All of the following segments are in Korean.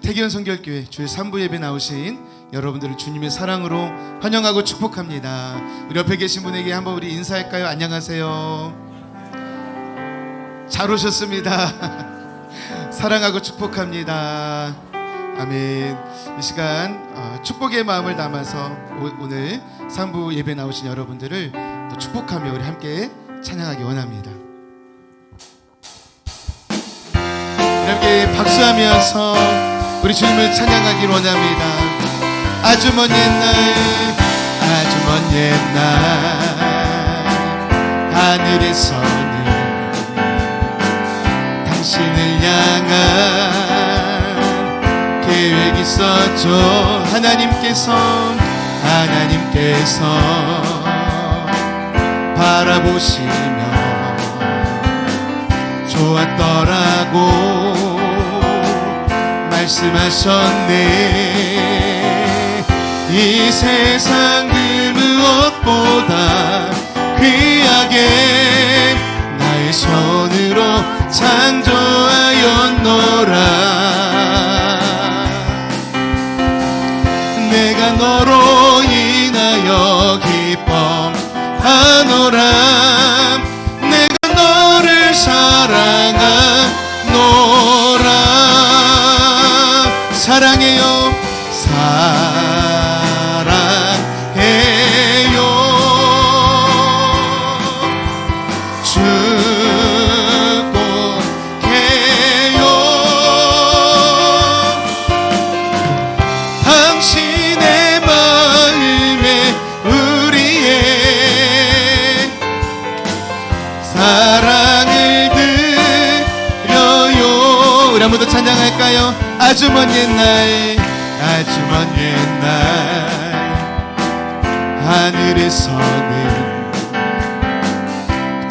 태기현 성결교회 주일 3부 예배 나오신 여러분들을 주님의 사랑으로 환영하고 축복합니다. 우리 옆에 계신 분에게 한번 우리 인사할까요? 안녕하세요. 잘 오셨습니다. 사랑하고 축복합니다. 아멘. 이 시간 축복의 마음을 담아서 오늘 3부 예배 나오신 여러분들을 또 축복하며 우리 함께 찬양하기 원합니다. 함께 박수하면서 우리 주님을 찬양하기를 원합니다. 아주 먼 옛날 아주 먼 옛날 하늘에서는 당신을 향한 계획이 있었죠. 하나님께서 바라보시며 좋았더라고 말씀하셨네. 이 세상 그 무엇보다 귀하게 나의 손으로 창조하였노라. 내가 너로 인하여 기뻐하노라. 내가 너를 사랑하노라. 사랑해요 사랑해요. 축복해요. 당신의 마음에 우리의 사랑을 드려요. 우리 한 번 더 찬양할까요? 아주 먼 옛날 아주 먼 옛날 하늘에서는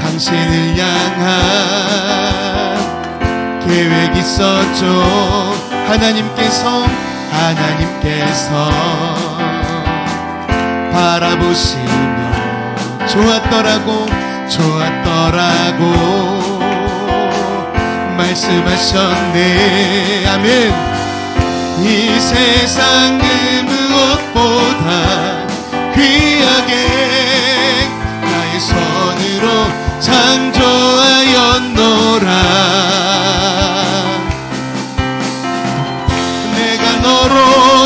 당신을 향한 계획이 있었죠. 하나님께서 바라보시며 좋았더라고 말씀하셨네. 아멘. 이 세상 그 무엇보다 귀하게 나의 손으로 창조하였노라. 내가 너로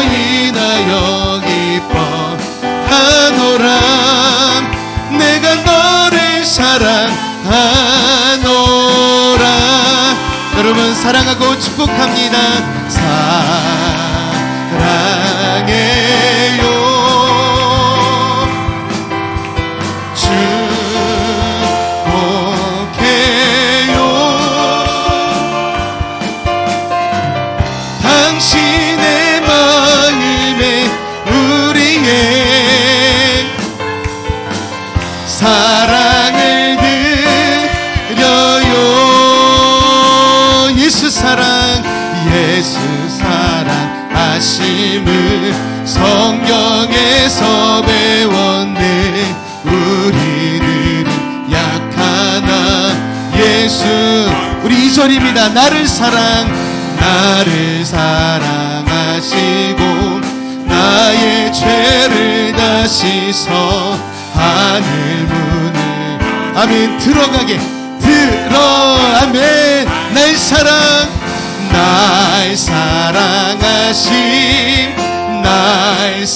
인하여 기뻐하노라. 내가 너를 사랑하노라. 여러분 사랑하고 축복합니다. 사랑해요. 축복해요. 당신의 마음에 우리의 사랑을 드려요. 예수 사랑하심을 성경에서 배웠네. 우리들은 약하나 예수 우리 2절입니다. 나를 사랑하시고 나의 죄를 다시서 하늘 문을 아멘 들어가게 아멘. 날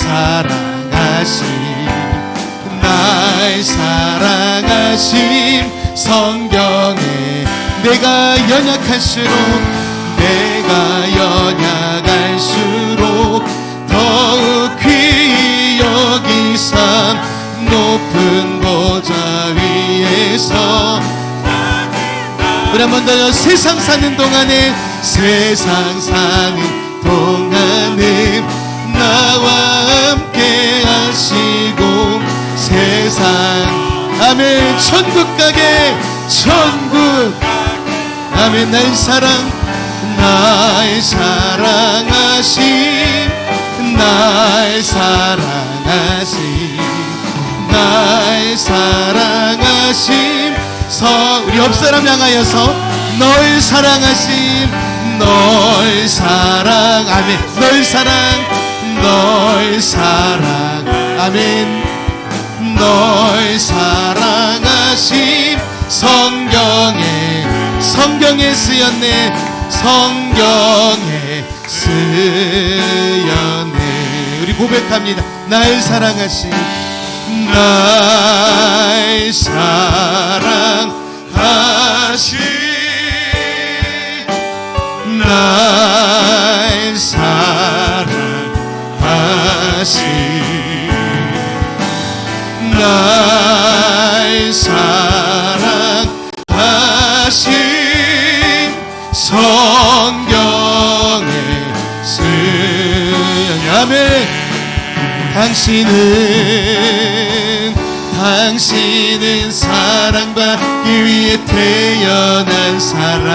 사랑하심 성경에 내가 연약할수록 더욱 귀히 여기사 높은 보좌 위에서 우리 한 번 더 세상 사는 동안에 나와 함께 하시고 세상 아멘 천국 가게 아멘. 날 사랑하심 우리 옆사람 향하여서 널 사랑하심 널 사랑 아멘 널 사랑 아멘 널 사랑하심 성경에 쓰였네 성경에 쓰였네 우리 고백합니다 날 사랑하심 날 사랑하심 날 사랑하심 날 사랑하심 성경에 쓰여 아멘 당신은 사랑받기 위해 태어난 사람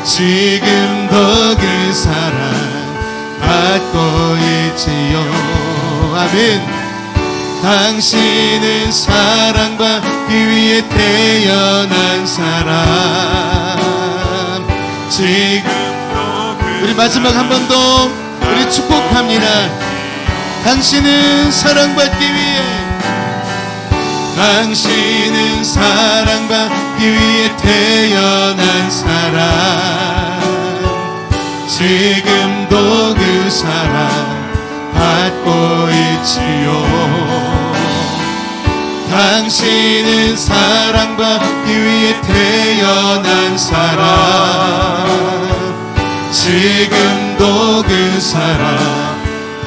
지금도 그 사랑 받고 있지요 아멘 당신은 사랑받기 위해 태어난 사람 지금도 우리 마지막 한 번 더 우리 축복합니다 당신은 사랑받기 위해 당신은 사랑받기 위해 태어난 사람 지금도 그 사랑 받고 있지요 당신은 사랑받기 위해 태어난 사람 지금도 그 사랑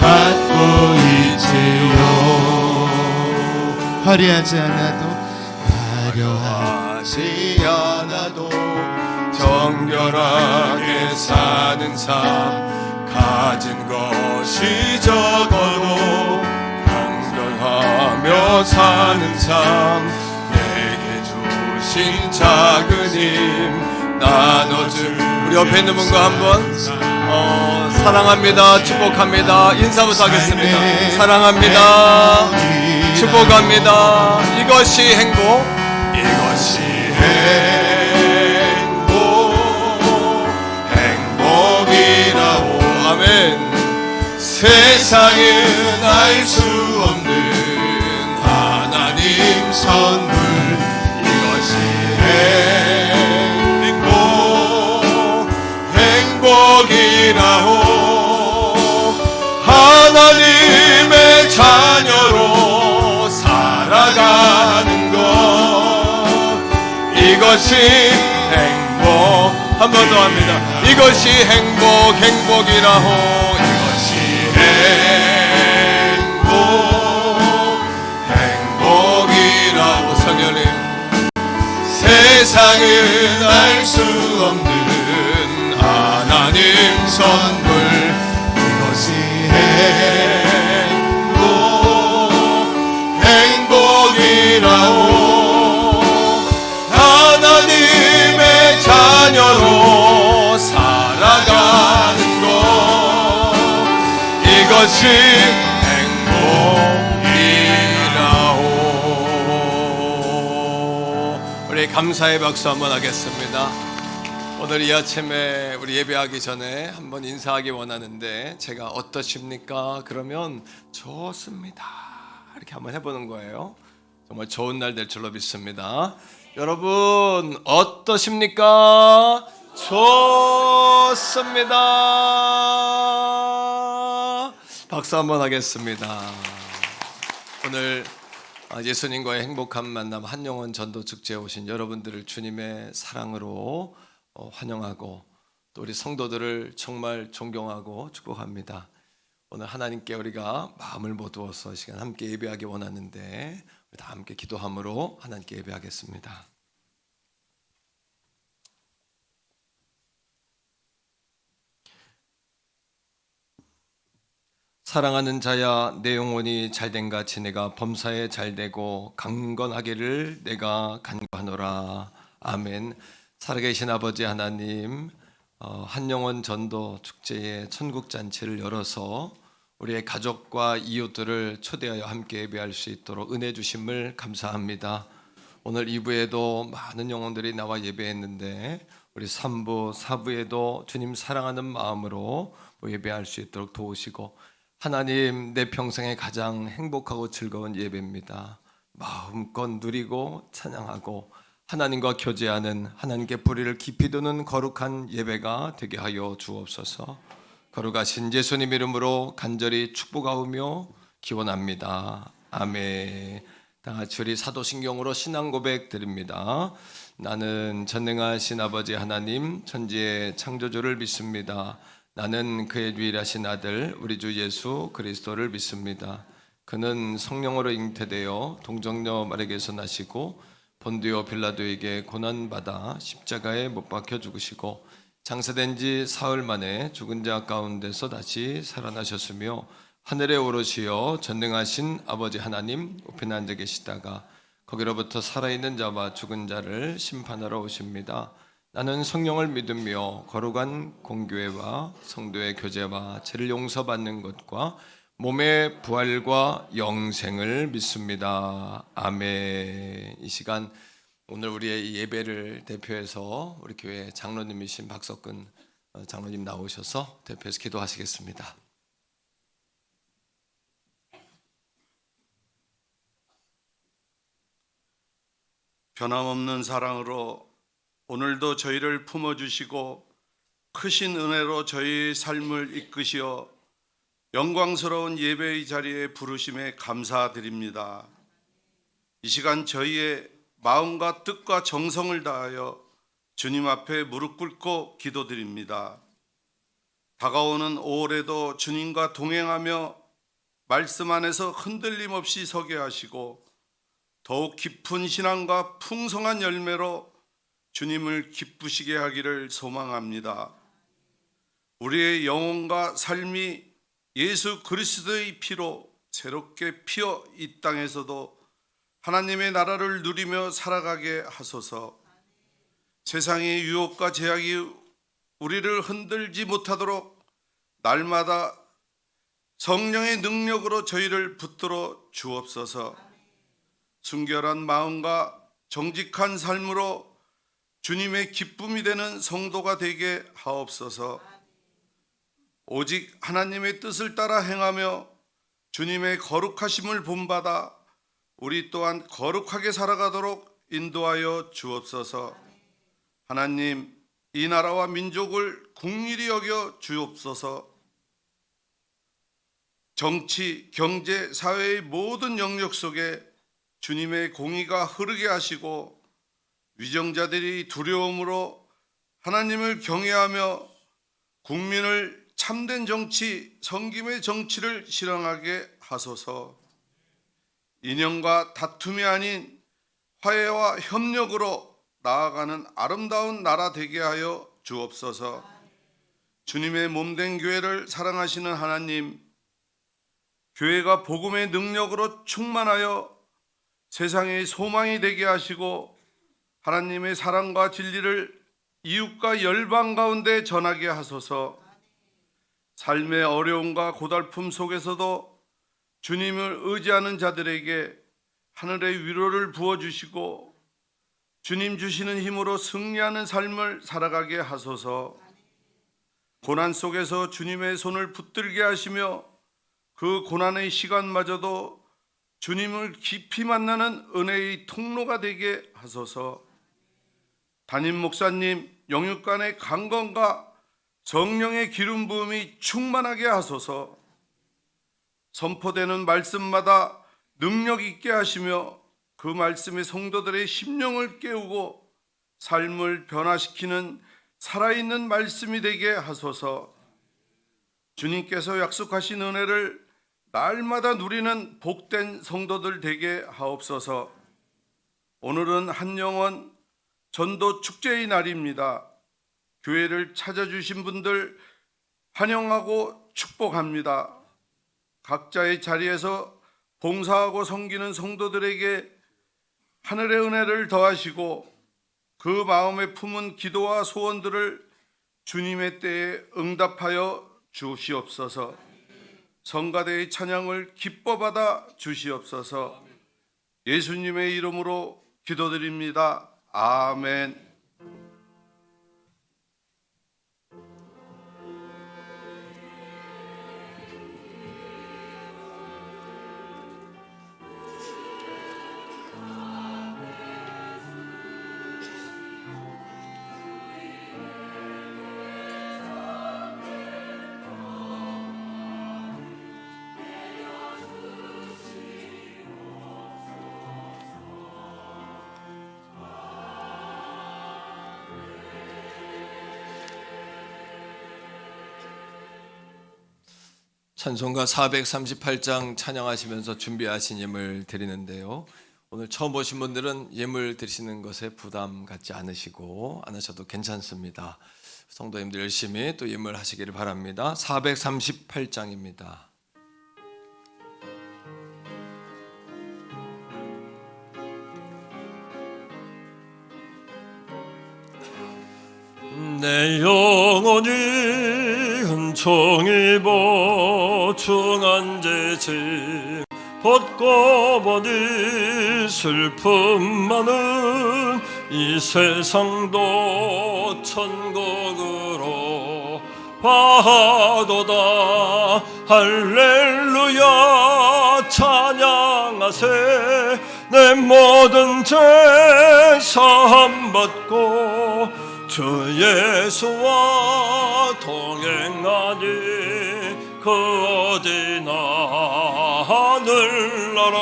받고 있지요 화려하지 않아도 정결하게 사는 삶 가진 것이 적어도 경건하며 사는 삶 내게 주신 작은 힘 나눠줄 우리 옆에 있는 분과 한번 사랑합니다 축복합니다 인사부터 하겠습니다 사랑합니다 축복합니다 이것이 행복 행복이라고 아멘 세상은 알 수 없는 하나님 선물 이것이 행복이라고 하나님의 자녀로 살아가는 것 이것이 행복 한 번 더 합니다 이것이 행복이라고 이것이 행복이라고 성령님 세상은 알 수 없는 하나님 선물 이것이 행복이라고 하나님의 자녀로 살아가는 것 이것이 행복이라오 우리 감사의 박수 한번 하겠습니다 오늘 이 아침에 우리 예배하기 전에 한번 인사하기 원하는데 제가 어떠십니까? 그러면 좋습니다 이렇게 한번 해보는 거예요 정말 좋은 날 될 줄로 믿습니다 여러분 어떠십니까? 좋습니다 박수 한번 하겠습니다 오늘 예수님과의 행복한 만남 한영원 전도축제에 오신 여러분들을 주님의 사랑으로 환영하고 또 우리 성도들을 정말 존경하고 축복합니다. 오늘 하나님께 우리가 마음을 모두어서 시간 함께 예배하기 원하는데 우리 다 함께 기도함으로 하나님께 예배하겠습니다. 사랑하는 자야 내 영혼이 잘된 같이 내가 범사에 잘되고 강건하기를 내가 간구하노라. 아멘. 살아계신 아버지 하나님, 한영원 전도 축제의 천국잔치를 열어서 우리의 가족과 이웃들을 초대하여 함께 예배할 수 있도록 은혜 주심을 감사합니다. 오늘 2부에도 많은 영혼들이 나와 예배했는데 우리 3부, 4부에도 주님 사랑하는 마음으로 예배할 수 있도록 도우시고, 하나님, 내 평생에 가장 행복하고 즐거운 예배입니다. 마음껏 누리고 찬양하고 하나님과 교제하는, 하나님께 뿌리를 깊이 두는 거룩한 예배가 되게 하여 주옵소서. 거룩하신 예수님 이름으로 간절히 축복하오며 기원합니다. 아멘. 다 같이 우리 사도신경으로 신앙 고백 드립니다. 나는 전능하신 아버지 하나님 천지의 창조주를 믿습니다. 나는 그의 유일하신 아들 우리 주 예수 그리스도를 믿습니다. 그는 성령으로 잉태되어 동정녀 마리아에게서 나시고 본디오 빌라도에게 고난받아 십자가에 못 박혀 죽으시고 장사된 지 사흘 만에 죽은 자 가운데서 다시 살아나셨으며 하늘에 오르시어 전능하신 아버지 하나님 우편에 앉아 계시다가 거기로부터 살아있는 자와 죽은 자를 심판하러 오십니다. 나는 성령을 믿으며 거룩한 공교회와 성도의 교제와 죄를 용서받는 것과 몸의 부활과 영생을 믿습니다. 아멘. 이 시간 오늘 우리의 예배를 대표해서 우리 교회 장로님이신 박석근 장로님 나오셔서 대표해서 기도하시겠습니다. 변함없는 사랑으로 오늘도 저희를 품어주시고 크신 은혜로 저희의 삶을 이끄시어 영광스러운 예배의 자리에 부르심에 감사드립니다. 이 시간 저희의 마음과 뜻과 정성을 다하여 주님 앞에 무릎 꿇고 기도드립니다. 다가오는 5월에도 주님과 동행하며 말씀 안에서 흔들림 없이 서게 하시고 더욱 깊은 신앙과 풍성한 열매로 주님을 기쁘시게 하기를 소망합니다. 우리의 영혼과 삶이 예수 그리스도의 피로 새롭게 피어 이 땅에서도 하나님의 나라를 누리며 살아가게 하소서. 세상의 유혹과 제약이 우리를 흔들지 못하도록 날마다 성령의 능력으로 저희를 붙들어 주옵소서. 순결한 마음과 정직한 삶으로 주님의 기쁨이 되는 성도가 되게 하옵소서. 오직 하나님의 뜻을 따라 행하며 주님의 거룩하심을 본받아 우리 또한 거룩하게 살아가도록 인도하여 주옵소서. 하나님, 이 나라와 민족을 긍휼히 여겨 주옵소서. 정치, 경제, 사회의 모든 영역 속에 주님의 공의가 흐르게 하시고 위정자들이 두려움으로 하나님을 경외하며 국민을 참된 정치, 섬김의 정치를 실현하게 하소서. 인연과 다툼이 아닌 화해와 협력으로 나아가는 아름다운 나라 되게 하여 주옵소서. 주님의 몸된 교회를 사랑하시는 하나님, 교회가 복음의 능력으로 충만하여 세상의 소망이 되게 하시고 하나님의 사랑과 진리를 이웃과 열방 가운데 전하게 하소서. 삶의 어려움과 고달픔 속에서도 주님을 의지하는 자들에게 하늘의 위로를 부어주시고 주님 주시는 힘으로 승리하는 삶을 살아가게 하소서. 고난 속에서 주님의 손을 붙들게 하시며 그 고난의 시간마저도 주님을 깊이 만나는 은혜의 통로가 되게 하소서. 담임 목사님 영육간의 강건과 성령의 기름 부음이 충만하게 하소서. 선포되는 말씀마다 능력 있게 하시며 그 말씀의 성도들의 심령을 깨우고 삶을 변화시키는 살아있는 말씀이 되게 하소서. 주님께서 약속하신 은혜를 날마다 누리는 복된 성도들 되게 하옵소서. 오늘은 한영원 전도 축제의 날입니다. 교회를 찾아주신 분들 환영하고 축복합니다. 각자의 자리에서 봉사하고 섬기는 성도들에게 하늘의 은혜를 더하시고 그 마음에 품은 기도와 소원들을 주님의 때에 응답하여 주시옵소서. 성가대의 찬양을 기뻐 받아 주시옵소서. 예수님의 이름으로 기도드립니다. 아멘. 찬송가 438장 찬양하시면서 준비하신 예물 드리는데요. 오늘 처음 오신 분들은 예물 드리시는 것에 부담 갖지 않으시고 안 하셔도 괜찮습니다. 성도님들 열심히 또 예물 하시기를 바랍니다. 438장입니다. 내 영혼이 은총 입어 중한 죄짐 벗고 보니 슬픔 많은 이 세상도 천국으로 화도다. 할렐루야 찬양하세. 내 모든 죄 사함 받고 주 예수와 동행하니 그 어디나 하늘나라.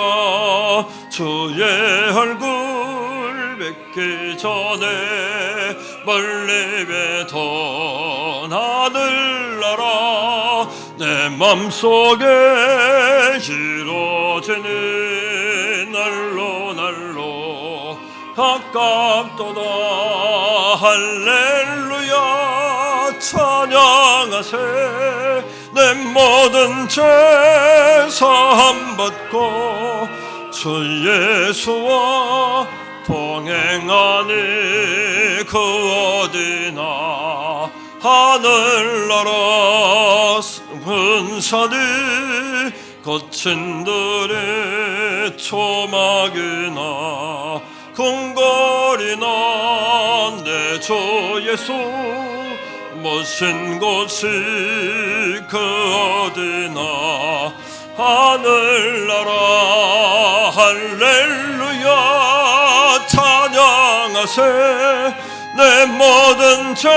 주의 얼굴 뵙기 전에 멀리 뵈던 하늘나라. 내 맘속에 이루어지는 날로 가깝도다. 할렐루야 찬양하세. 내 모든 죄 사함 받고 주 예수와 동행하니 그 어디나 하늘나라. 은산이 거친 들의 초막이나 궁궐이나 내 주 예수 모신 곳이 그 어디나 하늘나라. 할렐루야 찬양하세. 내 모든 죄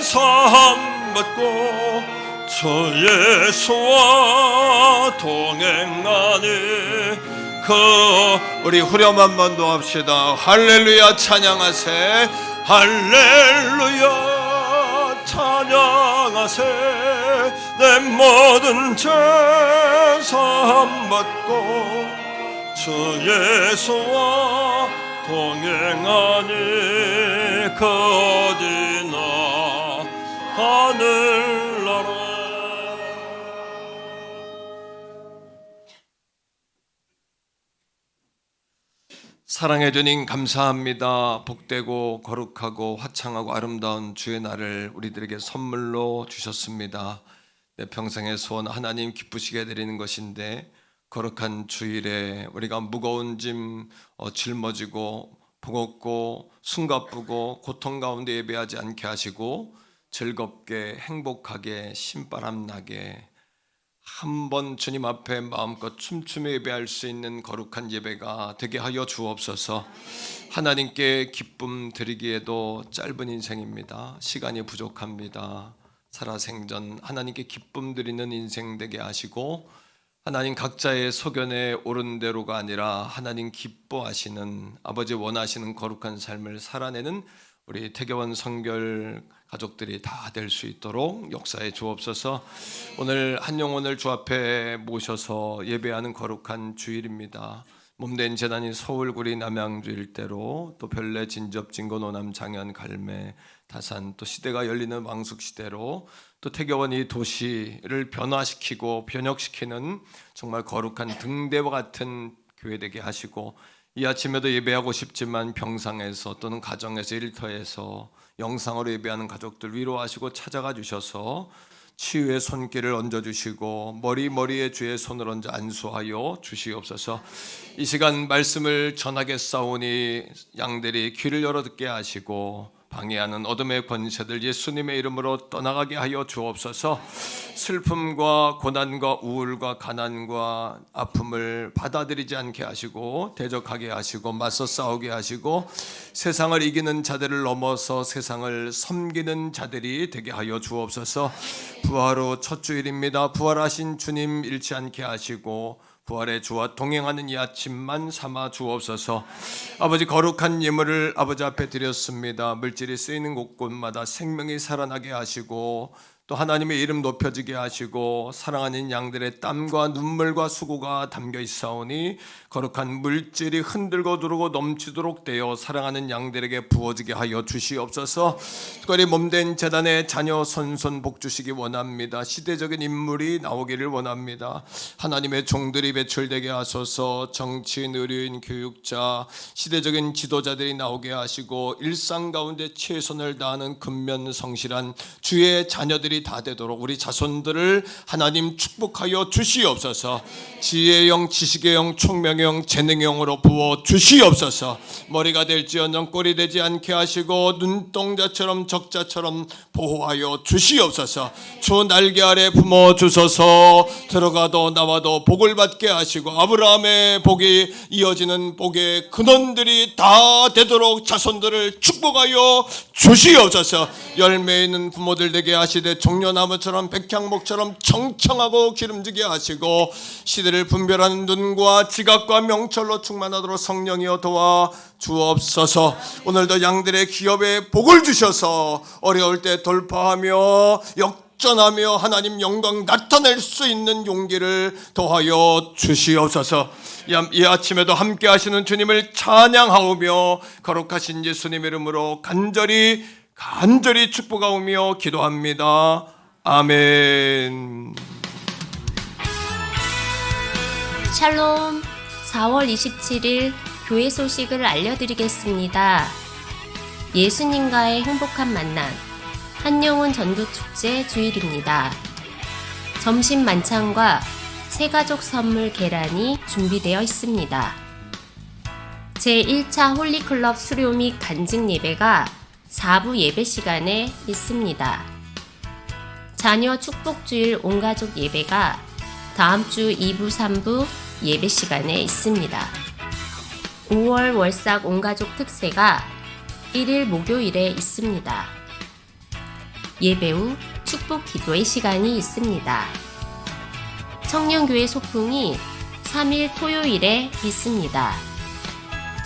사함 받고 주 예수와 동행하니 우리 후렴 한번 더 합시다. 할렐루야 찬양하세. 할렐루야 찬양하세. 내 모든 죄 사함 받고 주 예수와 동행하니 그 어디나 하늘나라. 사랑해 주님 감사합니다. 복되고 거룩하고 화창하고 아름다운 주의 날을 우리들에게 선물로 주셨습니다. 내 평생의 소원 하나님 기쁘시게 드리는 것인데 거룩한 주일에 우리가 무거운 짐 짊어지고 버겁고 숨가쁘고 고통 가운데 예배하지 않게 하시고 즐겁게 행복하게 신바람 나게 한번 주님 앞에 마음껏 춤추며 예배할 수 있는 거룩한 예배가 되게 하여 주옵소서. 하나님께 기쁨 드리기에도 짧은 인생입니다. 시간이 부족합니다. 살아생전 하나님께 기쁨 드리는 인생 되게 하시고 하나님 각자의 소견에 옳은 대로가 아니라 하나님 기뻐하시는 아버지 원하시는 거룩한 삶을 살아내는 우리 태교원 성결 가족들이 다 될 수 있도록 역사해 주옵소서. 오늘 한 영혼을 주 앞에 모셔서 예배하는 거룩한 주일입니다. 몸된 재단이 서울 구리 남양주 일대로 또 별내 진접 진고 노남 장현 갈매 다산 또 시대가 열리는 왕숙 시대로 또 태교원 이 도시를 변화시키고 변혁시키는 정말 거룩한 등대와 같은 교회 되게 하시고 이 아침에도 예배하고 싶지만 병상에서 또는 가정에서 일터에서 영상으로 예배하는 가족들 위로하시고 찾아가 주셔서 치유의 손길을 얹어주시고 머리에 주의 손을 얹어 안수하여 주시옵소서. 이 시간 말씀을 전하겠사오니 양들이 귀를 열어 듣게 하시고 방해하는 어둠의 권세들 예수님의 이름으로 떠나가게 하여 주옵소서. 슬픔과 고난과 우울과 가난과 아픔을 받아들이지 않게 하시고 대적하게 하시고 맞서 싸우게 하시고 세상을 이기는 자들을 넘어서 세상을 섬기는 자들이 되게 하여 주옵소서. 부활 후 첫 주일입니다. 부활하신 주님 잃지 않게 하시고 부활의 주와 동행하는 이 아침만 삼아 주옵소서. 아버지 거룩한 예물을 아버지 앞에 드렸습니다. 물질이 쓰이는 곳곳마다 생명이 살아나게 하시고 또 하나님의 이름 높여지게 하시고 사랑하는 양들의 땀과 눈물과 수고가 담겨 있사오니 거룩한 물질이 흔들고 두르고 넘치도록 되어 사랑하는 양들에게 부어지게 하여 주시옵소서. 특별히 몸된 제단의 자녀 손손 복 주시기 원합니다. 시대적인 인물이 나오기를 원합니다. 하나님의 종들이 배출되게 하소서. 정치인, 의료인, 교육자, 시대적인 지도자들이 나오게 하시고 일상 가운데 최선을 다하는 근면성실한 주의 자녀들이 다 되도록 우리 자손들을 하나님 축복하여 주시옵소서. 지혜의 영, 지식의 영, 총명의 영, 재능의 영으로 부어 주시옵소서. 머리가 될지언정 꼴이 되지 않게 하시고 눈동자처럼 적자처럼 보호하여 주시옵소서. 주 날개 아래 품어 주소서. 들어가도 나와도 복을 받게 하시고 아브라함의 복이 이어지는 복의 근원들이 다 되도록 자손들을 축복하여 주시옵소서. 열매 있는 부모들 되게 하시되 종려나무처럼 백향목처럼 청청하고 기름지게 하시고 시대를 분별하는 눈과 지각과 명철로 충만하도록 성령이여 도와 주옵소서. 오늘도 양들의 기업에 복을 주셔서 어려울 때 돌파하며 역전하며 하나님 영광 나타낼 수 있는 용기를 더하여 주시옵소서. 이 아침에도 함께 하시는 주님을 찬양하오며 거룩하신 예수님 이름으로 간절히 축복하오며 기도합니다. 아멘. 샬롬. 4월 27일 교회 소식을 알려드리겠습니다. 예수님과의 행복한 만남 한영훈 전도축제 주일입니다. 점심 만찬과 새가족 선물 계란이 준비되어 있습니다. 제1차 홀리클럽 수료 및 간증 예배가 4부 예배 시간에 있습니다. 자녀 축복주일 온가족 예배가 다음 주 2부 3부 예배 시간에 있습니다. 5월 월삭 온가족 특세가 1일 목요일에 있습니다. 예배 후 축복 기도의 시간이 있습니다. 청년교회 소풍이 3일 토요일에 있습니다.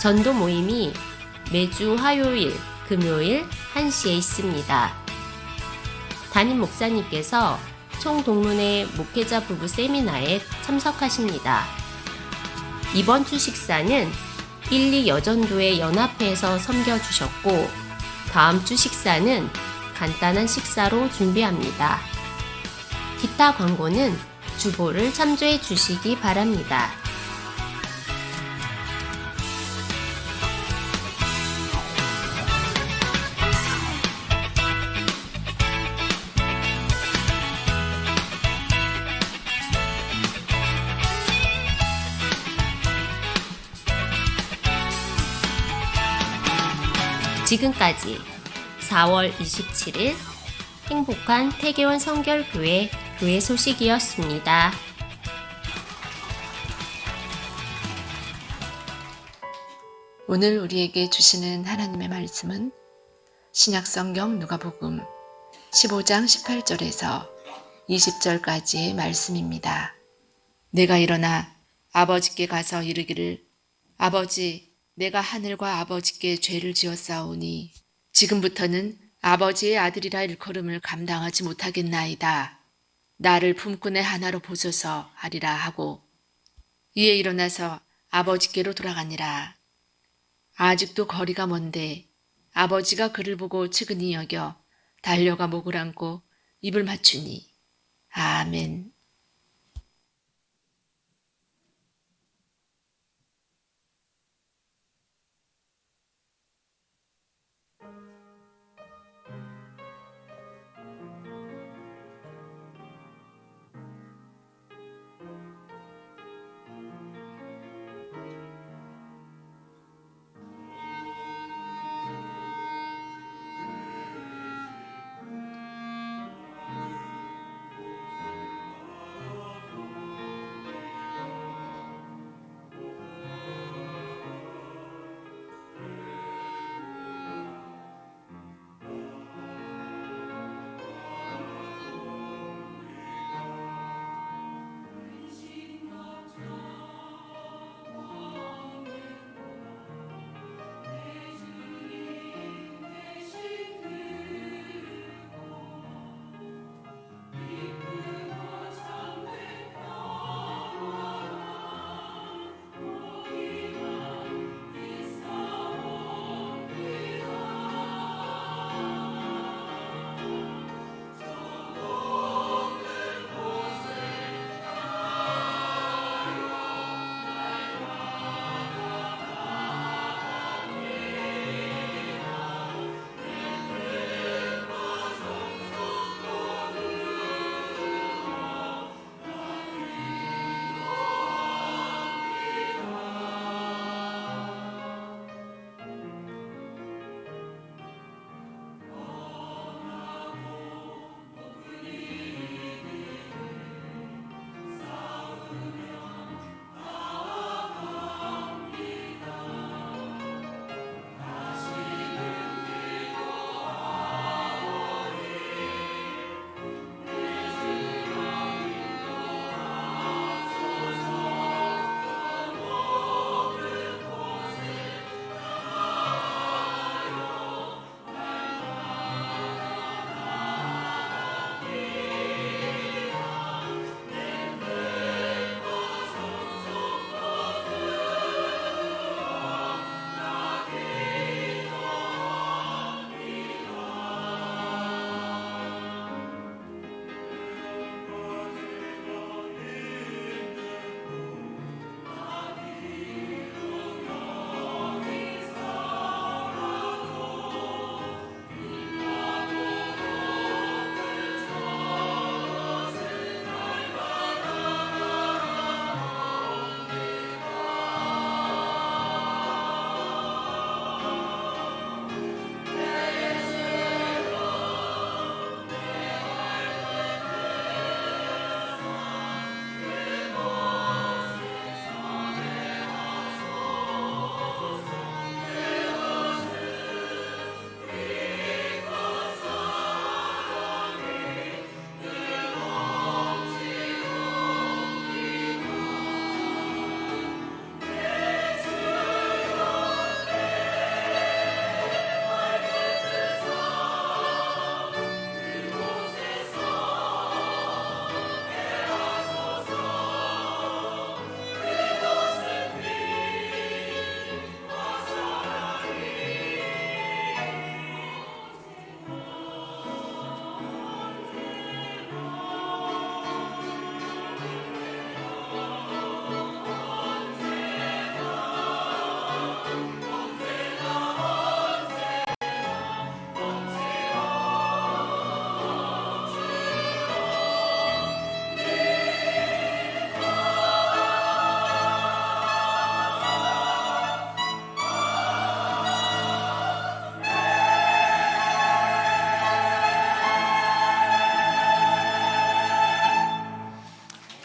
전도 모임이 매주 화요일, 금요일 1시에 있습니다. 담임 목사님께서 총동문회 목회자 부부 세미나에 참석하십니다. 이번 주 식사는 1, 2 여전도의 연합회에서 섬겨주셨고 다음 주 식사는 간단한 식사로 준비합니다. 기타 광고는 주보를 참조해 주시기 바랍니다. 지금까지 4월 27일 행복한 태계원 성결교회 교회 소식이었습니다. 오늘 우리에게 주시는 하나님의 말씀은 신약성경 누가복음 15장 18절에서 20절까지의 말씀입니다. 내가 일어나 아버지께 가서 이르기를 아버지 내가 하늘과 아버지께 죄를 지었사오니 지금부터는 아버지의 아들이라 일컬음을 감당하지 못하겠나이다. 나를 품꾼의 하나로 보소서 하리라 하고 이에 일어나서 아버지께로 돌아가니라. 아직도 거리가 먼데 아버지가 그를 보고 측은히 여겨 달려가 목을 안고 입을 맞추니 아멘.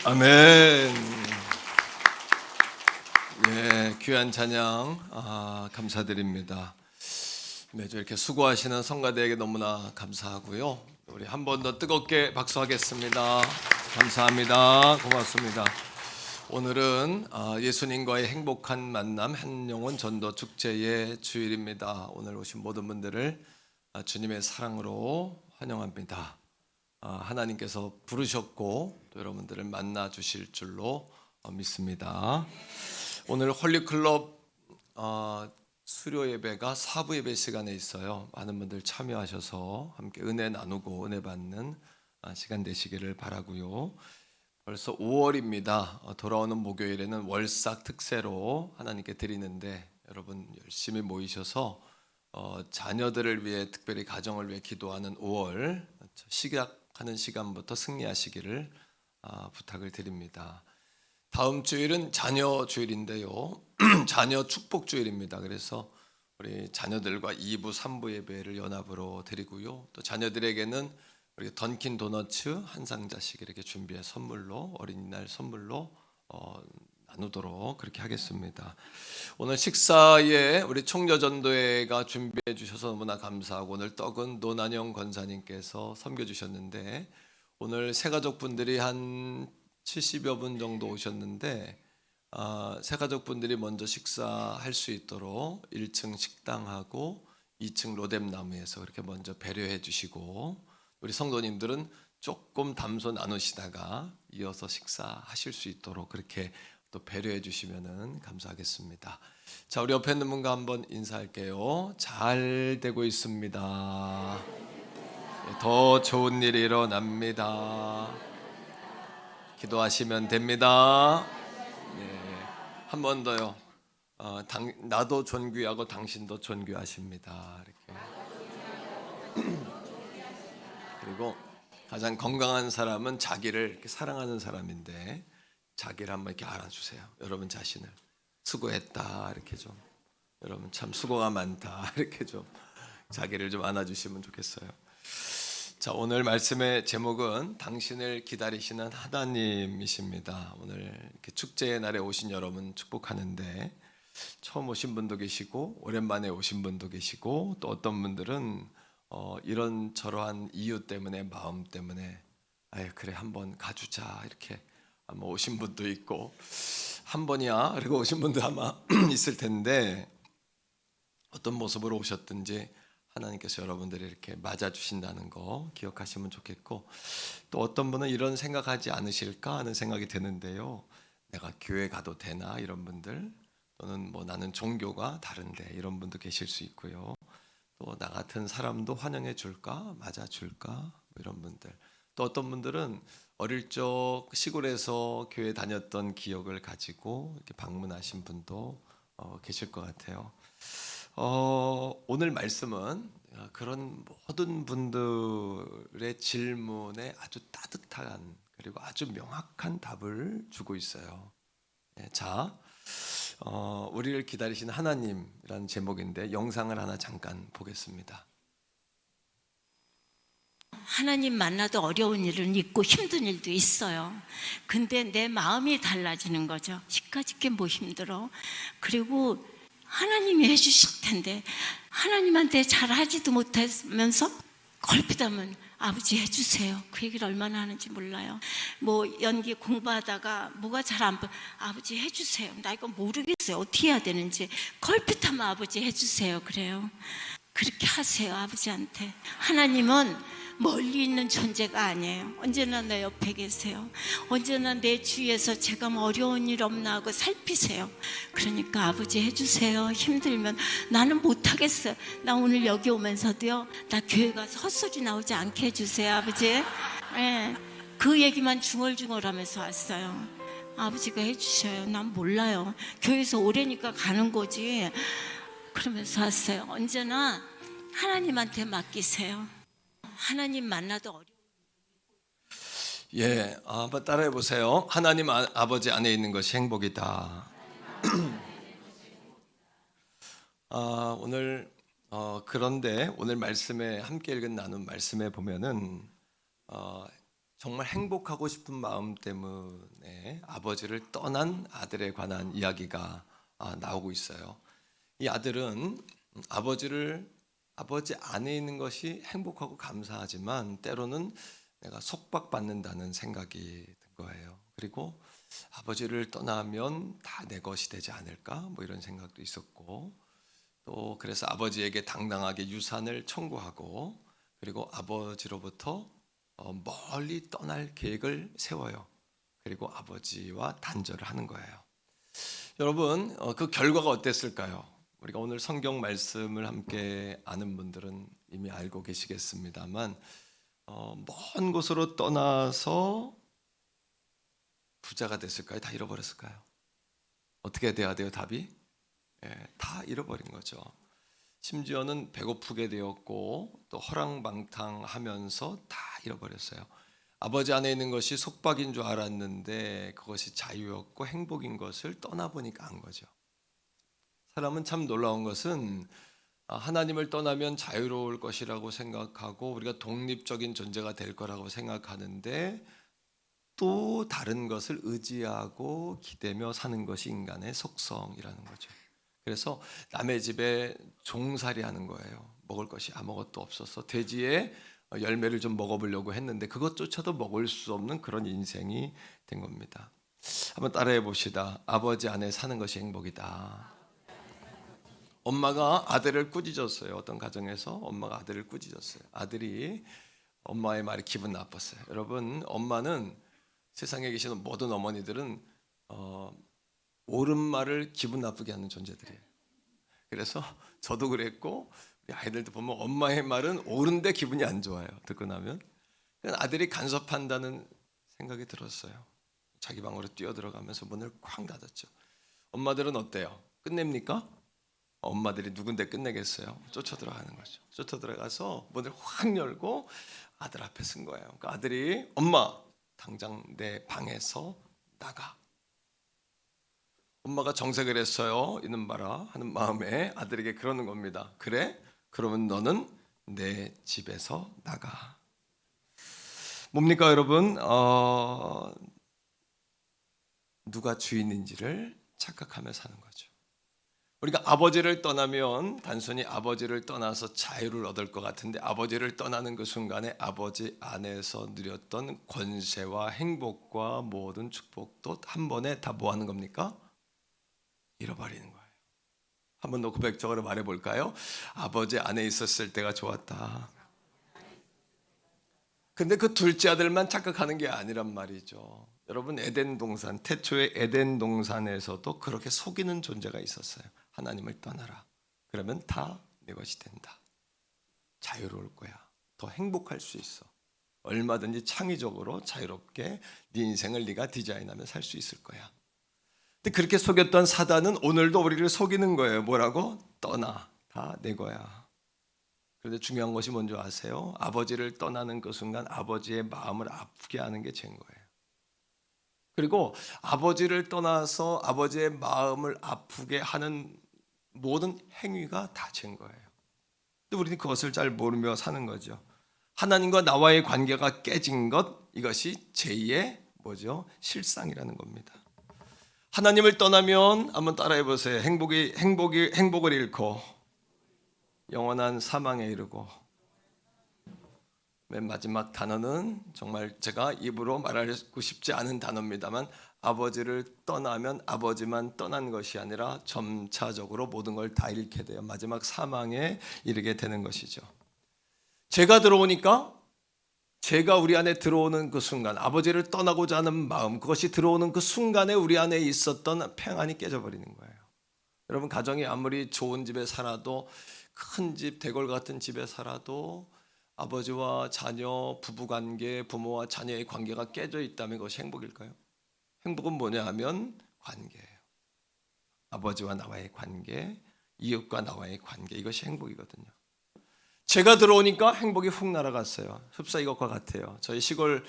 아멘. 예, 귀한 찬양 감사드립니다. 매주 이렇게 수고하시는 성가대에게 너무나 감사하고요. 우리 한 번 더 뜨겁게 박수하겠습니다. 감사합니다. 고맙습니다. 오늘은 예수님과의 행복한 만남 한영원 전도 축제의 주일입니다. 오늘 오신 모든 분들을 주님의 사랑으로 환영합니다. 하나님께서 부르셨고 또 여러분들을 만나 주실 줄로 믿습니다. 오늘 홀리클럽 수료 예배가 4부 예배 시간에 있어요. 많은 분들 참여하셔서 함께 은혜 나누고 은혜 받는 시간 되시기를 바라고요. 벌써 5월입니다. 돌아오는 목요일에는 월삭 특세로 하나님께 드리는데 여러분 열심히 모이셔서 자녀들을 위해 특별히 가정을 위해 기도하는 5월 시작하는 시간부터 승리하시기를 부탁을 드립니다. 다음 주일은 자녀 주일인데요. 자녀 축복 주일입니다. 그래서 우리 자녀들과 2부, 3부 예배를 연합으로 드리고요. 또 자녀들에게는 우리 던킨 도너츠 한 상자씩 이렇게 준비해 선물로 어린이날 선물로 나누도록 그렇게 하겠습니다. 오늘 식사에 우리 총여전도회가 준비해 주셔서 너무나 감사하고 오늘 떡은 노난영 권사님께서 섬겨 주셨는데 오늘 새가족분들이 한 70여 분 정도 오셨는데 새가족분들이 먼저 식사할 수 있도록 1층 식당하고 2층 로뎀나무에서 그렇게 먼저 배려해 주시고 우리 성도님들은 조금 담소 나누시다가 이어서 식사하실 수 있도록 그렇게 또 배려해 주시면 감사하겠습니다. 자, 우리 옆에 있는 분과 한번 인사할게요. 잘 되고 있습니다. 더 좋은 일이 일어납니다. 기도하시면 됩니다. 네, 한 번 더요. 나도 존귀하고 당신도 존귀하십니다. 이렇게. 그리고 가장 건강한 사람은 자기를 이렇게 사랑하는 사람인데 자기를 한번 이렇게 알아주세요. 여러분 자신을 수고했다 이렇게 좀 여러분 참 수고가 많다 이렇게 좀 자기를 좀 안아주시면 좋겠어요. 자, 오늘 말씀의 제목은 당신을 기다리시는 하나님이십니다. 오늘 이렇게 축제의 날에 오신 여러분 축복하는데 처음 오신 분도 계시고 오랜만에 오신 분도 계시고 또 어떤 분들은 이런 저러한 이유 때문에 마음 때문에 아유 그래 한번 가주자 이렇게 아마 오신 분도 있고 한 번이야 그리고 오신 분도 아마 있을 텐데 어떤 모습으로 오셨든지 하나님께서 여러분들이 이렇게 맞아주신다는 거 기억하시면 좋겠고 또 어떤 분은 이런 생각하지 않으실까 하는 생각이 드는데요. 내가 교회 가도 되나 이런 분들 또는 뭐 나는 종교가 다른데 이런 분도 계실 수 있고요. 또 나 같은 사람도 환영해 줄까 맞아 줄까 뭐 이런 분들 또 어떤 분들은 어릴 적 시골에서 교회 다녔던 기억을 가지고 이렇게 방문하신 분도 계실 것 같아요. 오늘 말씀은 그런 모든 분들의 질문에 아주 따뜻한 그리고 아주 명확한 답을 주고 있어요. 자, 우리를 기다리시는 하나님이라는 제목인데 영상을 하나 잠깐 보겠습니다. 하나님 만나도 어려운 일은 있고 힘든 일도 있어요. 근데 내 마음이 달라지는 거죠. 시까짓게 뭐 힘들어. 그리고 하나님이 해주실 텐데 하나님한테 잘하지도 못하면서 걸핏하면 아버지 해주세요. 그 얘기를 얼마나 하는지 몰라요. 뭐 연기 공부하다가 뭐가 잘 안 보여. 아버지 해주세요. 나 이거 모르겠어요. 어떻게 해야 되는지. 걸핏하면 아버지 해주세요. 그래요. 그렇게 하세요. 아버지한테. 하나님은 멀리 있는 존재가 아니에요. 언제나 내 옆에 계세요. 언제나 내 주위에서 제가 뭐 어려운 일 없나 하고 살피세요. 그러니까 아버지 해주세요. 힘들면 나는 못하겠어요. 나 오늘 여기 오면서도요. 나 교회 가서 헛소리 나오지 않게 해주세요. 아버지. 네, 그 얘기만 중얼중얼 하면서 왔어요. 아버지가 해주셔요. 난 몰라요. 교회에서 오래니까 가는 거지. 그러면서 왔어요. 언제나 하나님한테 맡기세요. 하나님 만나도 어려워. 예, 한번 따라해 보세요. 하나님 아버지 안에 있는 것이 행복이다. 오늘 그런데 오늘 말씀에 함께 읽은 나눈 말씀에 보면은 정말 행복하고 싶은 마음 때문에 아버지를 떠난 아들에 관한 이야기가 나오고 있어요. 이 아들은 아버지 안에 있는 것이 행복하고 감사하지만 때로는 내가 속박받는다는 생각이 든 거예요. 그리고 아버지를 떠나면 다 내 것이 되지 않을까 뭐 이런 생각도 있었고, 또 그래서 아버지에게 당당하게 유산을 청구하고, 그리고 아버지로부터 멀리 떠날 계획을 세워요. 그리고 아버지와 단절을 하는 거예요. 여러분, 그 결과가 어땠을까요? 우리가 오늘 성경 말씀을 함께 아는 분들은 이미 알고 계시겠습니다만, 먼 곳으로 떠나서 부자가 됐을까요? 다 잃어버렸을까요? 어떻게 돼야 돼요? 답이? 다 잃어버린 거죠. 심지어는 배고프게 되었고 또 허랑방탕하면서 다 잃어버렸어요. 아버지 안에 있는 것이 속박인 줄 알았는데 그것이 자유였고 행복인 것을 떠나보니까 안 거죠. 사람은 참 놀라운 것은 하나님을 떠나면 자유로울 것이라고 생각하고 우리가 독립적인 존재가 될 거라고 생각하는데 또 다른 것을 의지하고 기대며 사는 것이 인간의 속성이라는 거죠. 그래서 남의 집에 종살이 하는 거예요. 먹을 것이 아무것도 없어서 돼지의 열매를 좀 먹어보려고 했는데 그것조차도 먹을 수 없는 그런 인생이 된 겁니다. 한번 따라해 봅시다. 아버지 안에 사는 것이 행복이다. 엄마가 아들을 꾸짖었어요. 어떤 가정에서 엄마가 아들을 꾸짖었어요. 아들이 엄마의 말에 기분 나빴어요. 여러분, 엄마는 세상에 계시는 모든 어머니들은 옳은 말을 기분 나쁘게 하는 존재들이에요. 그래서 저도 그랬고 우리 아이들도 보면 엄마의 말은 옳은데 기분이 안 좋아요. 듣고 나면 아들이 간섭한다는 생각이 들었어요. 자기 방으로 뛰어들어가면서 문을 쾅 닫았죠. 엄마들은 어때요? 끝냅니까? 엄마들이 누군데 끝내겠어요? 쫓아 들어가는 거죠. 쫓아 들어가서 문을 확 열고 아들 앞에 쓴 거예요. 그러니까 아들이 엄마 당장 내 방에서 나가. 엄마가 정색을 했어요. 이놈 봐라 하는 마음에 아들에게 그러는 겁니다. 그래? 그러면 너는 내 집에서 나가. 뭡니까 여러분? 누가 주인인지를 착각하며 사는 거죠. 우리가 아버지를 떠나면 단순히 아버지를 떠나서 자유를 얻을 것 같은데 아버지를 떠나는 그 순간에 아버지 안에서 누렸던 권세와 행복과 모든 축복도 한 번에 다 뭐 하는 겁니까? 잃어버리는 거예요. 한 번 더 고백적으로 말해볼까요? 아버지 안에 있었을 때가 좋았다. 근데 그 둘째 아들만 착각하는 게 아니란 말이죠. 여러분, 에덴 동산, 태초의 에덴 동산에서도 그렇게 속이는 존재가 있었어요. 하나님을 떠나라. 그러면 다 내 것이 된다. 자유로울 거야. 더 행복할 수 있어. 얼마든지 창의적으로 자유롭게 네 인생을 네가 디자인하며 살 수 있을 거야. 근데 그렇게 속였던 사단은 오늘도 우리를 속이는 거예요. 뭐라고? 떠나. 다 내 거야. 그런데 중요한 것이 뭔지 아세요? 아버지를 떠나는 그 순간 아버지의 마음을 아프게 하는 게 죄인 거예요. 그리고 아버지를 떠나서 아버지의 마음을 아프게 하는 모든 행위가 다 죄인 거예요. 근데 우리는 그것을 잘 모르며 사는 거죠. 하나님과 나와의 관계가 깨진 것, 이것이 제2의 뭐죠? 실상이라는 겁니다. 하나님을 떠나면 한번 따라해 보세요. 행복을 잃고 영원한 사망에 이르고, 맨 마지막 단어는 정말 제가 입으로 말하고 싶지 않은 단어입니다만 아버지를 떠나면 아버지만 떠난 것이 아니라 점차적으로 모든 걸 다 잃게 돼요. 마지막 사망에 이르게 되는 것이죠. 죄가 들어오니까 죄가 우리 안에 들어오는 그 순간, 아버지를 떠나고자 하는 마음, 그것이 들어오는 그 순간에 우리 안에 있었던 평안이 깨져버리는 거예요. 여러분, 가정이 아무리 좋은 집에 살아도, 큰 집, 대궐 같은 집에 살아도 아버지와 자녀, 부부관계, 부모와 자녀의 관계가 깨져 있다면 그것이 행복일까요? 행복은 뭐냐 하면 관계예요. 아버지와 나와의 관계, 이웃과 나와의 관계, 이것이 행복이거든요. 죄가 들어오니까 행복이 훅 날아갔어요. 흡사 이것과 같아요. 저희 시골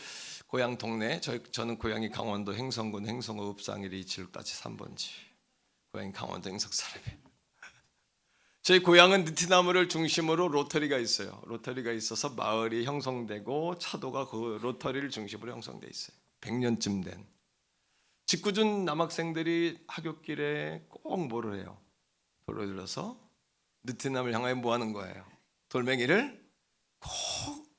고향 동네, 저는 고향이 강원도 행성군 행성읍 읍상일이 26-3번지. 고향이 강원도 행성 사람이에요. 저희 고향은 느티나무를 중심으로 로터리가 있어요. 로터리가 있어서 마을이 형성되고 차도가 그 로터리를 중심으로 형성돼 있어요. 100년쯤 된. 직구준 남학생들이 하굣길에 꼭 뭐를 해요? 돌을 들어서 느티나무를 향하여 뭐 하는 거예요? 돌멩이를 꼭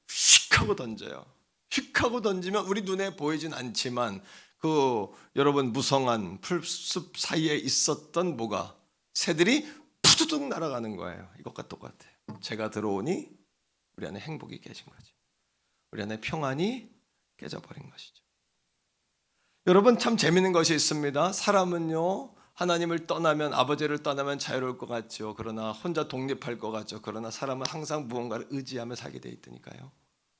휙 하고 던져요. 휙 하고 던지면 우리 눈에 보이진 않지만 그 여러분 무성한 풀숲 사이에 있었던 뭐가 새들이 푸두둑 날아가는 거예요. 이것과 똑같아요. 제가 들어오니 우리 안에 행복이 깨진 거죠. 우리 안에 평안이 깨져버린 것이죠. 여러분 참 재밌는 것이 있습니다. 사람은요 하나님을 떠나면 아버지를 떠나면 자유로울 것 같죠. 그러나 혼자 독립할 것 같죠. 그러나 사람은 항상 무언가를 의지하며 살게 돼 있다니까요.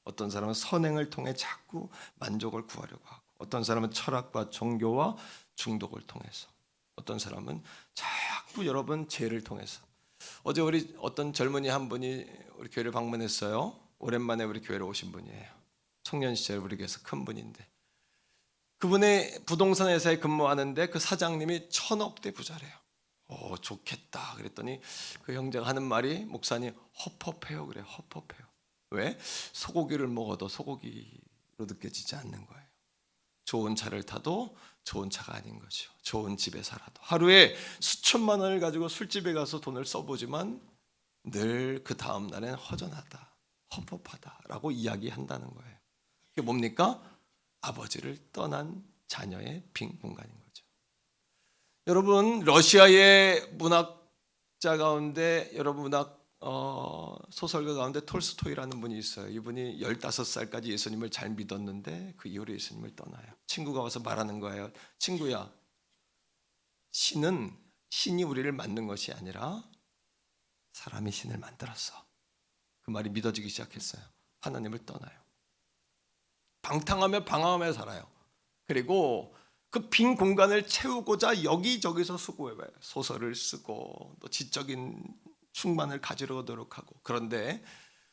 어떤 사람은 선행을 통해 자꾸 만족을 구하려고 하고, 어떤 사람은 철학과 종교와 중독을 통해서, 어떤 사람은 자꾸 여러분 죄를 통해서. 어제 우리 어떤 젊은이 한 분이 우리 교회를 방문했어요. 오랜만에 우리 교회로 오신 분이에요. 청년 시절 우리 교회에서 큰 분인데, 그분의 부동산 회사에 근무하는데 그 사장님이 1000억대 부자래요. 좋겠다 그랬더니 그 형제가 하는 말이, 목사님 헛헛해요 그래요. 헛헛해요. 왜? 소고기를 먹어도 소고기로 느껴지지 않는 거예요. 좋은 차를 타도 좋은 차가 아닌 거죠. 좋은 집에 살아도 하루에 수천만 원을 가지고 술집에 가서 돈을 써보지만 늘 그 다음 날엔 허전하다, 헛헛하다라고 이야기한다는 거예요. 그게 뭡니까? 아버지를 떠난 자녀의 빈 공간인 거죠. 여러분 러시아의 문학자 가운데, 여러분 문학 소설가 가운데 톨스토이라는 분이 있어요. 이분이 15살까지 예수님을 잘 믿었는데 그 이후로 예수님을 떠나요. 친구가 와서 말하는 거예요. 친구야, 신이 우리를 만든 것이 아니라 사람이 신을 만들었어. 그 말이 믿어지기 시작했어요. 하나님을 떠나요. 방탕하며 방황하며 살아요. 그리고 그 빈 공간을 채우고자 여기저기서 수고해봐요. 소설을 쓰고 또 지적인 충만을 가지려 노력하고. 그런데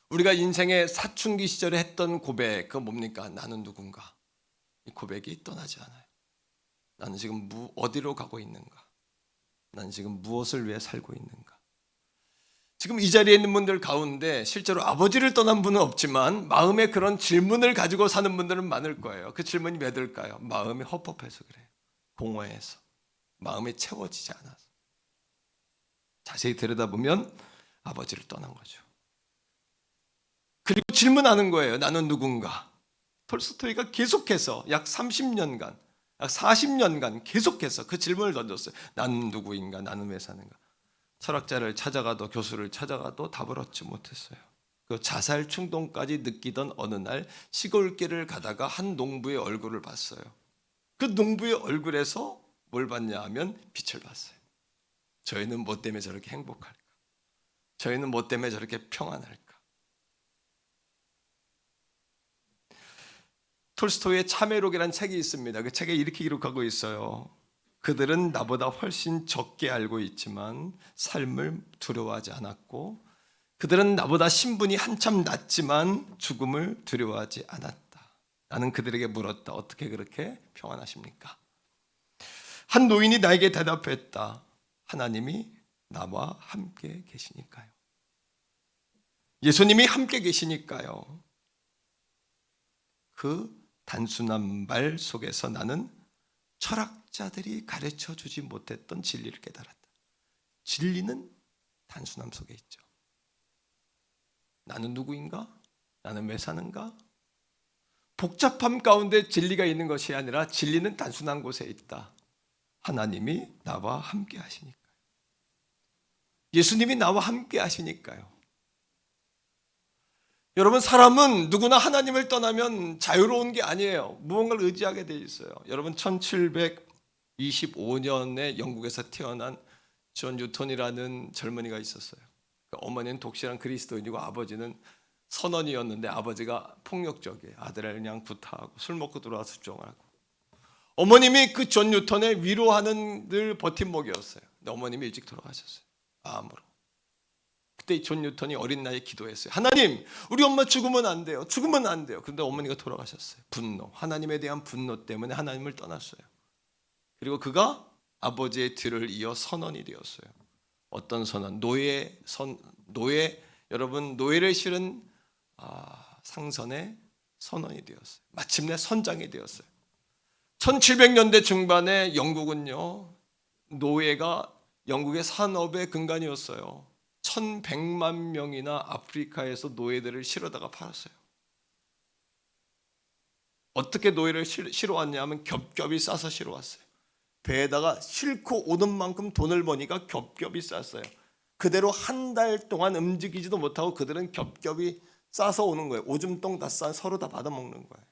우리가 인생의 사춘기 시절에 했던 고백, 그건 뭡니까? 나는 누군가. 이 고백이 떠나지 않아요. 나는 지금 어디로 가고 있는가? 나는 지금 무엇을 위해 살고 있는가? 지금 이 자리에 있는 분들 가운데 실제로 아버지를 떠난 분은 없지만 마음에 그런 질문을 가지고 사는 분들은 많을 거예요. 그 질문이 몇 들까요? 마음이 헛헛해서 그래요. 공허해서. 마음이 채워지지 않아서. 자세히 들여다보면 아버지를 떠난 거죠. 그리고 질문하는 거예요. 나는 누군가? 톨스토이가 계속해서 약 30년간, 약 40년간 계속해서 그 질문을 던졌어요. 나는 누구인가? 나는 왜 사는가? 철학자를 찾아가도 교수를 찾아가도 답을 얻지 못했어요. 그 자살 충동까지 느끼던 어느 날 시골길을 가다가 한 농부의 얼굴을 봤어요. 그 농부의 얼굴에서 뭘 봤냐 하면 빛을 봤어요. 저희는 뭐 때문에 저렇게 행복할까? 저희는 뭐 때문에 저렇게 평안할까? 톨스토이의 참회록이라는 책이 있습니다. 그 책에 이렇게 기록하고 있어요. 그들은 나보다 훨씬 적게 알고 있지만 삶을 두려워하지 않았고, 그들은 나보다 신분이 한참 낮지만 죽음을 두려워하지 않았다. 나는 그들에게 물었다. 어떻게 그렇게 평안하십니까? 한 노인이 나에게 대답했다. 하나님이 나와 함께 계시니까요. 예수님이 함께 계시니까요. 그 단순한 말 속에서 나는 철학자들이 가르쳐 주지 못했던 진리를 깨달았다. 진리는 단순함 속에 있죠. 나는 누구인가? 나는 왜 사는가? 복잡함 가운데 진리가 있는 것이 아니라 진리는 단순한 곳에 있다. 하나님이 나와 함께 하시니까요. 예수님이 나와 함께 하시니까요. 여러분, 사람은 누구나 하나님을 떠나면 자유로운 게 아니에요. 무언가를 의지하게 돼 있어요. 여러분, 1725년에 영국에서 태어난 존 뉴턴이라는 젊은이가 있었어요. 어머니는 독실한 그리스도인이고 아버지는 선원이었는데 아버지가 폭력적이에요. 아들을 그냥 구타하고 술 먹고 들어와서 수종하고. 어머님이 그 존 뉴턴의 위로하는 늘 버팀목이었어요. 근데 어머님이 일찍 돌아가셨어요. 암으로. 그때 존 뉴턴이 어린 나이에 기도했어요. 하나님, 우리 엄마 죽으면 안 돼요. 죽으면 안 돼요. 그런데 어머니가 돌아가셨어요. 분노, 하나님에 대한 분노 때문에 하나님을 떠났어요. 그리고 그가 아버지의 뒤를 이어 선원이 되었어요. 어떤 선언? 노예 여러분 노예를 실은 상선의 선언이 되었어요. 마침내 선장이 되었어요. 1700년대 중반에 영국은요 노예가 영국의 산업의 근간이었어요. 1100만 명이나 아프리카에서 노예들을 실어다가 팔았어요. 어떻게 노예를 실어왔냐면 겹겹이 싸서 실어왔어요. 배에다가 싣고 오는 만큼 돈을 버니까 겹겹이 쌌어요. 그대로 한 달 동안 움직이지도 못하고 그들은 겹겹이 싸서 오는 거예요. 오줌똥 다 싸 서로 다 받아먹는 거예요.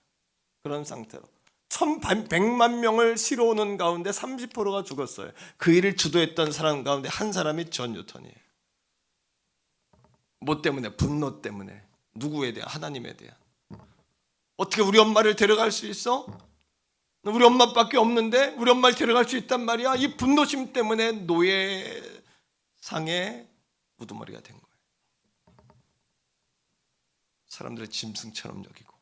그런 상태로 1100만 명을 실어오는 가운데 30%가 죽었어요. 그 일을 주도했던 사람 가운데 한 사람이 존 뉴턴이에요. 뭐 때문에? 분노 때문에. 누구에 대한? 하나님에 대한. 어떻게 우리 엄마를 데려갈 수 있어? 우리 엄마밖에 없는데 우리 엄마를 데려갈 수 있단 말이야. 이 분노심 때문에 노예상의 우두머리가 된 거예요. 사람들을 짐승처럼 여기고.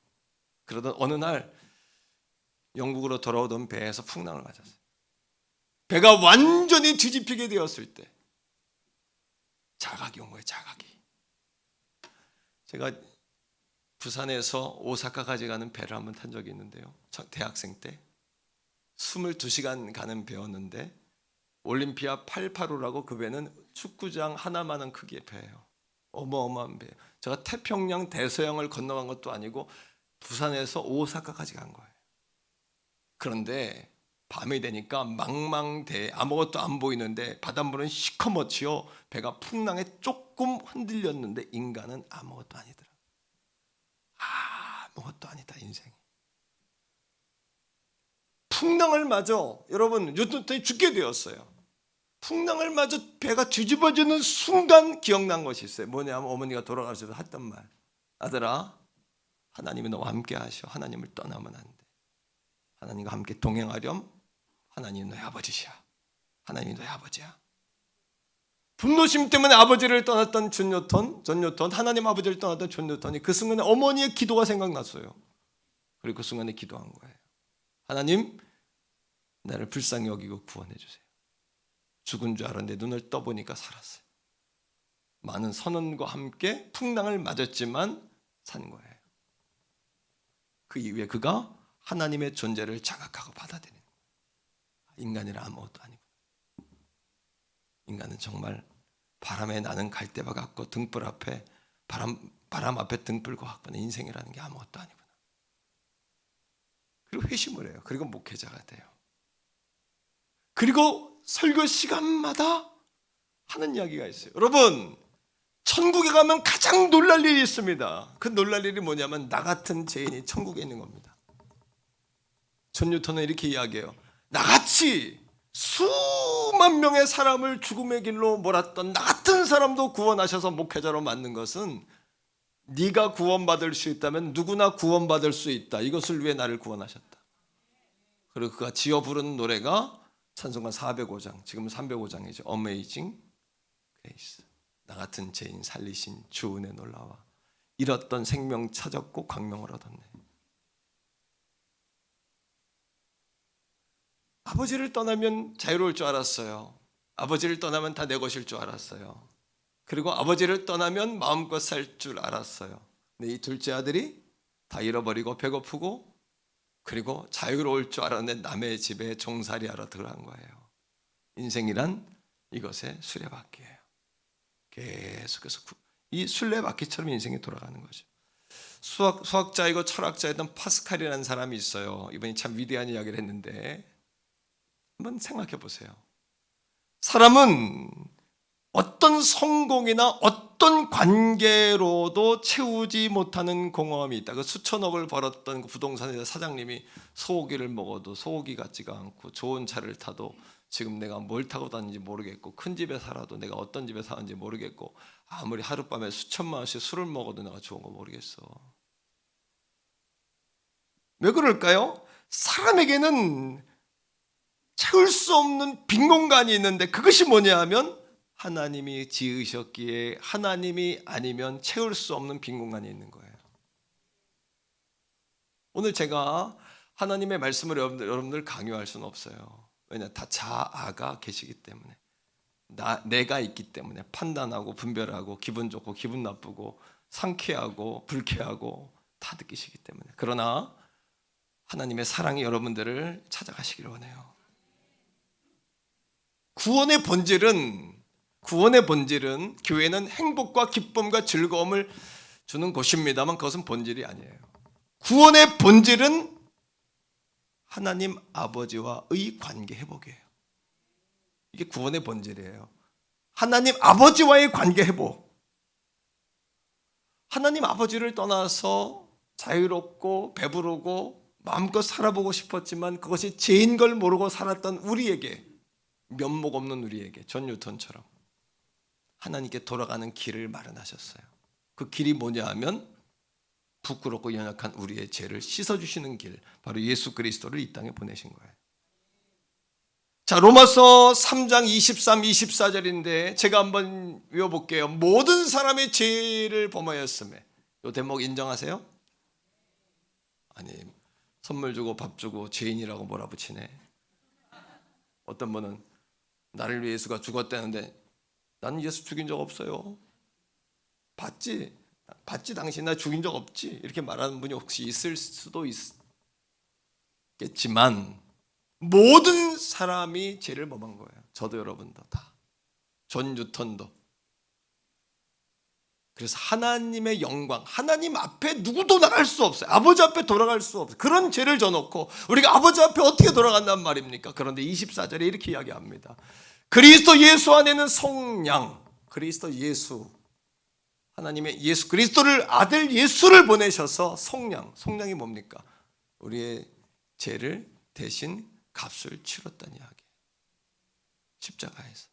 그러던 어느 날 영국으로 돌아오던 배에서 풍랑을 맞았어요. 배가 완전히 뒤집히게 되었을 때 자각이 온 거예요. 자각이. 제가 부산에서 오사카까지 가는 배를 한번 탄 적이 있는데요. 대학생 때 22시간 가는 배였는데 올림피아 885라고 그 배는 축구장 하나만한 크기의 배예요. 어마어마한 배예요. 제가 태평양 대서양을 건너간 것도 아니고 부산에서 오사카까지 간 거예요. 그런데 밤이 되니까 망망대해 아무것도 안 보이는데 바닷물은 시커멓지요. 배가 풍랑에 조금 흔들렸는데 인간은 아무것도 아니더라. 아무것도 아니다 인생이. 풍랑을 맞아 여러분 뉴턴이 죽게 되었어요. 풍랑을 맞아 배가 뒤집어지는 순간 기억난 것이 있어요. 뭐냐면 어머니가 돌아가셔서 했던 말. 아들아 하나님이 너와 함께 하셔. 하나님을 떠나면 안 돼. 하나님과 함께 동행하렴. 하나님이 너의 아버지시야. 하나님이 너의 아버지야. 분노심 때문에 아버지를 떠났던 존 뉴턴, 하나님 아버지를 떠났던 존 뉴턴이 그 순간에 어머니의 기도가 생각났어요. 그리고 그 순간에 기도한 거예요. 하나님, 나를 불쌍히 여기고 구원해 주세요. 죽은 줄 알았는데 눈을 떠보니까 살았어요. 많은 선언과 함께 풍랑을 맞았지만 산 거예요. 그 이후에 그가 하나님의 존재를 자각하고 받아들이는 거예요. 인간이라 아무것도 아니구나. 인간은 정말 바람에 나는 갈대와 같고 등불 앞에 바람 앞에 등불과 같구나. 인생이라는 게 아무것도 아니구나. 그리고 회심을 해요. 그리고 목회자가 돼요. 그리고 설교 시간마다 하는 이야기가 있어요. 여러분 천국에 가면 가장 놀랄 일이 있습니다. 그 놀랄 일이 뭐냐면 나 같은 죄인이 천국에 있는 겁니다. 존 뉴턴은 이렇게 이야기해요. 나같이 수만 명의 사람을 죽음의 길로 몰았던 나 같은 사람도 구원하셔서 목회자로 만든 것은 네가 구원받을 수 있다면 누구나 구원받을 수 있다. 이것을 위해 나를 구원하셨다. 그리고 그가 지어 부르는 노래가 찬송가 405장, 지금 305장이죠. Amazing Grace. 나 같은 죄인 살리신 주 은혜 놀라와 잃었던 생명 찾았고 광명을 얻었네. 아버지를 떠나면 자유로울 줄 알았어요. 아버지를 떠나면 다 내 것일 줄 알았어요. 그리고 아버지를 떠나면 마음껏 살 줄 알았어요. 근데 이 둘째 아들이 다 잃어버리고 배고프고 그리고 자유로울 줄 알았는데 남의 집에 종살이하러 들어간 거예요. 인생이란 이것의 수레바퀴예요. 계속해서 이 술래바퀴처럼 인생이 돌아가는 거죠. 수학자이고 철학자였던 파스칼이라는 사람이 있어요. 이분이 참 위대한 이야기를 했는데 한번 생각해 보세요. 사람은 어떤 성공이나 어떤 관계로도 채우지 못하는 공허함이 있다. 그 수천억을 벌었던 그 부동산 사장님이 소고기를 먹어도 소고기 같지가 않고 좋은 차를 타도 지금 내가 뭘 타고 다니는지 모르겠고 큰 집에 살아도 내가 어떤 집에 사는지 모르겠고 아무리 하룻밤에 수천만 원씩 술을 먹어도 내가 좋은 거 모르겠어. 왜 그럴까요? 사람에게는 채울 수 없는 빈 공간이 있는데 그것이 뭐냐 하면 하나님이 지으셨기에 하나님이 아니면 채울 수 없는 빈 공간이 있는 거예요. 오늘 제가 하나님의 말씀을 여러분들 강요할 수는 없어요. 왜냐 다 자아가 계시기 때문에 내가 있기 때문에 판단하고 분별하고 기분 좋고 기분 나쁘고 상쾌하고 불쾌하고 다 느끼시기 때문에. 그러나 하나님의 사랑이 여러분들을 찾아가시기를 원해요. 구원의 본질은 교회는 행복과 기쁨과 즐거움을 주는 곳입니다만 그것은 본질이 아니에요. 구원의 본질은 하나님 아버지와의 관계 회복이에요. 이게 구원의 본질이에요. 하나님 아버지와의 관계 회복. 하나님 아버지를 떠나서 자유롭고 배부르고 마음껏 살아보고 싶었지만 그것이 죄인 걸 모르고 살았던 우리에게, 면목 없는 우리에게, 존 뉴턴처럼 하나님께 돌아가는 길을 마련하셨어요. 그 길이 뭐냐 하면 부끄럽고 연약한 우리의 죄를 씻어주시는 길, 바로 예수 그리스도를 이 땅에 보내신 거예요. 자, 로마서 3장 23, 24절인데 제가 한번 외워볼게요. 모든 사람의 죄를 범하였음에. 이 대목 인정하세요? 아니, 선물 주고 밥 주고 죄인이라고 몰아붙이네. 어떤 분은 나를 위해 예수가 죽었다는데 나는 예수 죽인 적 없어요. 봤지 당신 나 죽인 적 없지. 이렇게 말하는 분이 혹시 있을 수도 있겠지만 모든 사람이 죄를 범한 거예요. 저도 여러분도 다. 존 뉴턴도. 그래서 하나님의 영광, 하나님 앞에 누구도 나갈 수 없어요. 아버지 앞에 돌아갈 수 없어요. 그런 죄를 져놓고 우리가 아버지 앞에 어떻게 돌아간단 말입니까? 그런데 24절에 이렇게 이야기합니다. 그리스도 예수 안에는 성량, 그리스도 예수, 하나님의 예수 그리스도를, 아들 예수를 보내셔서 성량이 뭡니까? 우리의 죄를 대신 값을 치렀다는 이야기예요. 십자가에서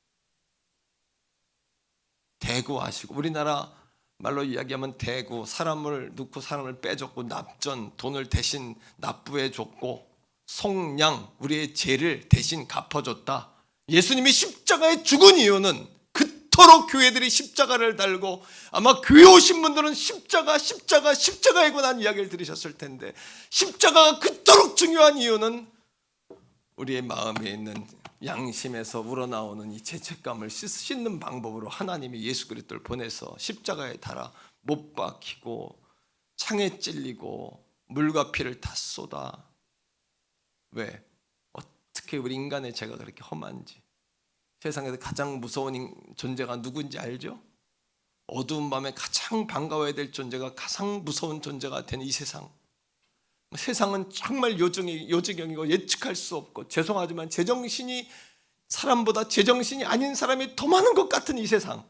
대구하시고, 우리나라 말로 이야기하면 대구, 사람을 넣고 사람을 빼줬고, 납전, 돈을 대신 납부해 줬고, 속량, 우리의 죄를 대신 갚아줬다. 예수님이 십자가에 죽은 이유는 그토록 교회들이 십자가를 달고, 아마 교회 오신 분들은 십자가에 관한 이야기를 들으셨을 텐데, 십자가가 그토록 중요한 이유는 우리의 마음에 있는 양심에서 우러나오는 이 죄책감을 씻는 방법으로 하나님이 예수 그리스도를 보내서 십자가에 달아 못 박히고 창에 찔리고 물과 피를 다 쏟아. 왜? 어떻게 우리 인간의 죄가 그렇게 험한지. 세상에서 가장 무서운 존재가 누군지 알죠? 어두운 밤에 가장 반가워야 될 존재가 가장 무서운 존재가 된 이 세상. 세상은 정말 요지경이고 예측할 수 없고, 죄송하지만 제정신이, 사람보다 제정신이 아닌 사람이 더 많은 것 같은 이 세상.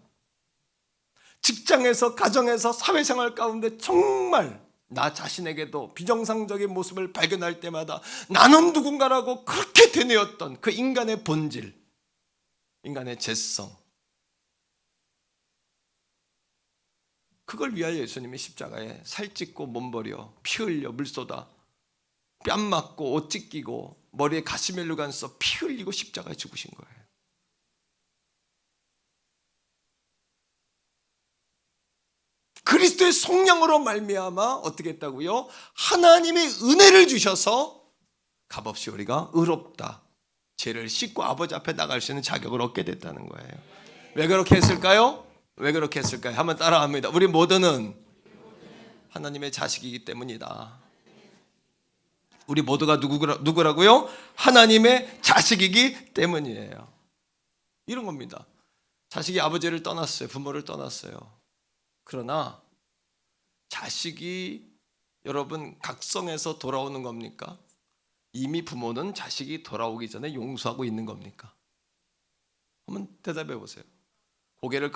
직장에서, 가정에서, 사회생활 가운데 정말 나 자신에게도 비정상적인 모습을 발견할 때마다 나는 누군가라고 그렇게 되뇌었던 그 인간의 본질, 인간의 죄성, 그걸 위하여 예수님이 십자가에 살찢고 몸버려 피 흘려 물 쏟아 뺨 맞고 옷 찢기고 머리에 가시멜로간 써 피 흘리고 십자가에 죽으신 거예요. 그리스도의 속량으로 말미암아 어떻게 했다고요? 하나님의 은혜를 주셔서 값없이 우리가 의롭다, 죄를 씻고 아버지 앞에 나갈 수 있는 자격을 얻게 됐다는 거예요. 왜 그렇게 했을까요? 왜 그렇게 했을까요? 한번 따라합니다. 우리 모두는 하나님의 자식이기 때문이다. 우리 모두가 누구라고요? 하나님의 자식이기 때문이에요. 이런 겁니다. 자식이 아버지를 떠났어요. 부모를 떠났어요. 그러나 자식이 여러분 각성해서 돌아오는 겁니까? 이미 부모는 자식이 돌아오기 전에 용서하고 있는 겁니까? 한번 대답해 보세요. 고개를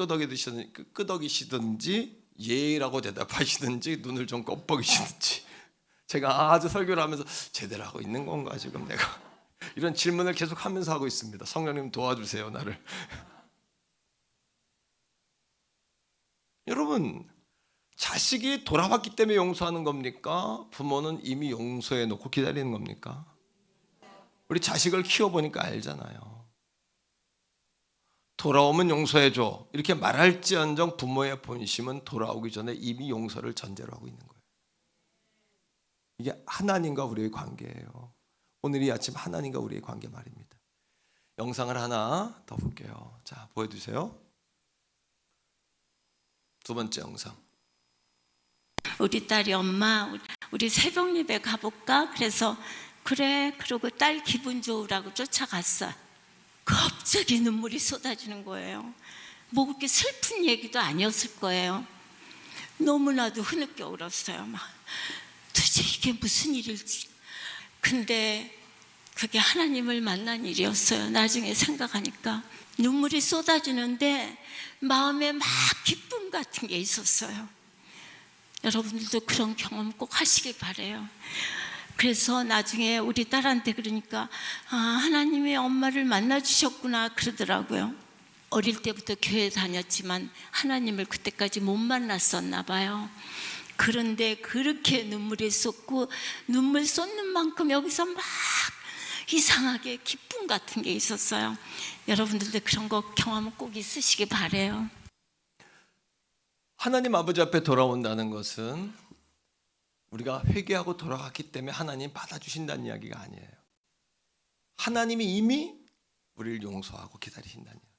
끄덕이시든지 예라고 대답하시든지 눈을 좀 껌뻑이시든지. 제가 아주 설교를 하면서 제대로 하고 있는 건가 지금 내가, 이런 질문을 계속 하면서 하고 있습니다. 성령님 도와주세요 나를. 여러분, 자식이 돌아왔기 때문에 용서하는 겁니까? 부모는 이미 용서해 놓고 기다리는 겁니까? 우리 자식을 키워보니까 알잖아요. 돌아오면 용서해줘 이렇게 말할지언정 부모의 본심은 돌아오기 전에 이미 용서를 전제로 하고 있는 거예요. 이게 하나님과 우리의 관계예요. 오늘 이 아침 하나님과 우리의 관계 말입니다. 영상을 하나 더 볼게요. 자, 보여주세요. 두 번째 영상. 우리 딸이 엄마 우리 새벽 예배 가볼까? 그래서 그래 그러고 딸 기분 좋으라고 쫓아갔어요. 갑자기 눈물이 쏟아지는 거예요. 뭐 그렇게 슬픈 얘기도 아니었을 거예요. 너무나도 흐느껴 울었어요. 막 도대체 이게 무슨 일일지. 근데 그게 하나님을 만난 일이었어요. 나중에 생각하니까 눈물이 쏟아지는데 마음에 막 기쁨 같은 게 있었어요. 여러분들도 그런 경험 꼭 하시길 바래요. 그래서 나중에 우리 딸한테 그러니까 하나님이 엄마를 만나주셨구나 그러더라고요. 어릴 때부터 교회 다녔지만 하나님을 그때까지 못 만났었나 봐요. 그런데 그렇게 눈물이 쏟고 눈물 쏟는 만큼 여기서 막 이상하게 기쁨 같은 게 있었어요. 여러분들도 그런 거 경험 꼭 있으시기 바래요. 하나님 아버지 앞에 돌아온다는 것은 우리가 회개하고 돌아갔기 때문에 하나님 받아주신다는 이야기가 아니에요. 하나님이 이미 우리를 용서하고 기다리신다는 이야기.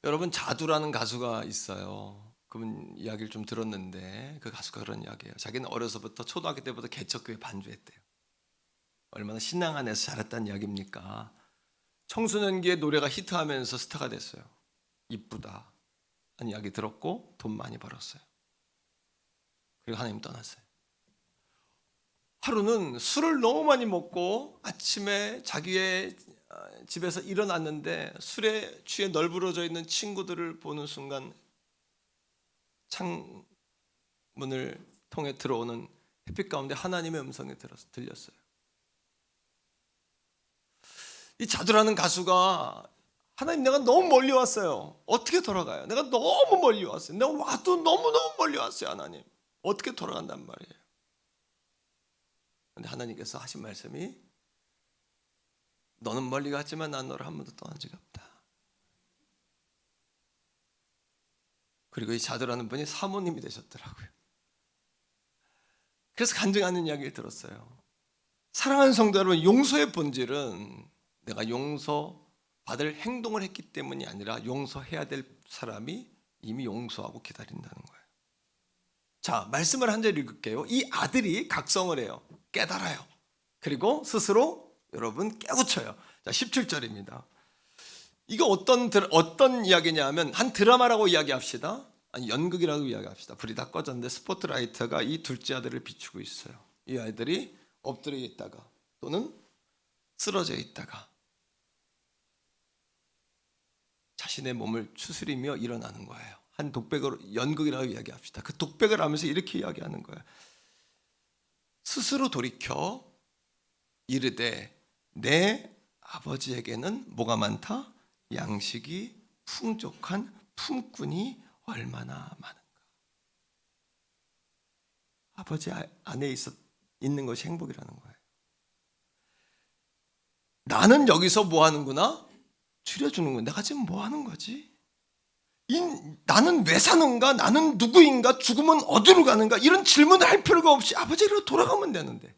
여러분, 자두라는 가수가 있어요. 그분 이야기를 좀 들었는데 그 가수가 그런 이야기예요. 자기는 어려서부터 초등학교 때부터 개척교회 반주했대요. 얼마나 신앙 안에서 자랐다는 이야기입니까? 청소년기에 노래가 히트하면서 스타가 됐어요. 이쁘다 하는 이야기 들었고 돈 많이 벌었어요. 그리고 하나님 떠났어요. 하루는 술을 너무 많이 먹고 아침에 자기의 집에서 일어났는데 술에 취해 널브러져 있는 친구들을 보는 순간 창문을 통해 들어오는 햇빛 가운데 하나님의 음성이 들렸어요. 이 자두라는 가수가 하나님, 내가 너무 멀리 왔어요. 어떻게 돌아가요? 내가 너무 멀리 왔어요. 내가 와도 너무너무 멀리 왔어요. 하나님, 어떻게 돌아간단 말이에요. 그런데 하나님께서 하신 말씀이 너는 멀리 갔지만 난 너를 한 번도 떠난 적이 없다. 그리고 이 자두라는 분이 사모님이 되셨더라고요. 그래서 간증하는 이야기를 들었어요. 사랑하는 성도 여러분, 용서의 본질은 내가 용서받을 행동을 했기 때문이 아니라 용서해야 될 사람이 이미 용서하고 기다린다는 거예요. 자, 말씀을 한 절 읽을게요. 이 아들이 각성을 해요. 깨달아요. 그리고 스스로 여러분 깨우쳐요. 자, 17절입니다. 이거 어떤 이야기냐 하면 한 드라마라고 이야기합시다. 아니, 연극이라고 이야기합시다. 불이 다 꺼졌는데 스포트라이트가 이 둘째 아들을 비추고 있어요. 이 아이들이 엎드려 있다가 또는 쓰러져 있다가 자신의 몸을 추스리며 일어나는 거예요. 한 독백으로 연극이라고 이야기합시다. 그 독백을 하면서 이렇게 이야기하는 거예요. 스스로 돌이켜 이르되 내 아버지에게는 뭐가 많다? 양식이 풍족한 품꾼이 얼마나 많은가. 아버지 안에 있는 것이 행복이라는 거예요. 나는 여기서 뭐 하는구나? 줄여주는구나. 내가 지금 뭐 하는 거지? 나는 왜 사는가? 나는 누구인가? 죽으면 어디로 가는가? 이런 질문을 할 필요가 없이 아버지로 돌아가면 되는데,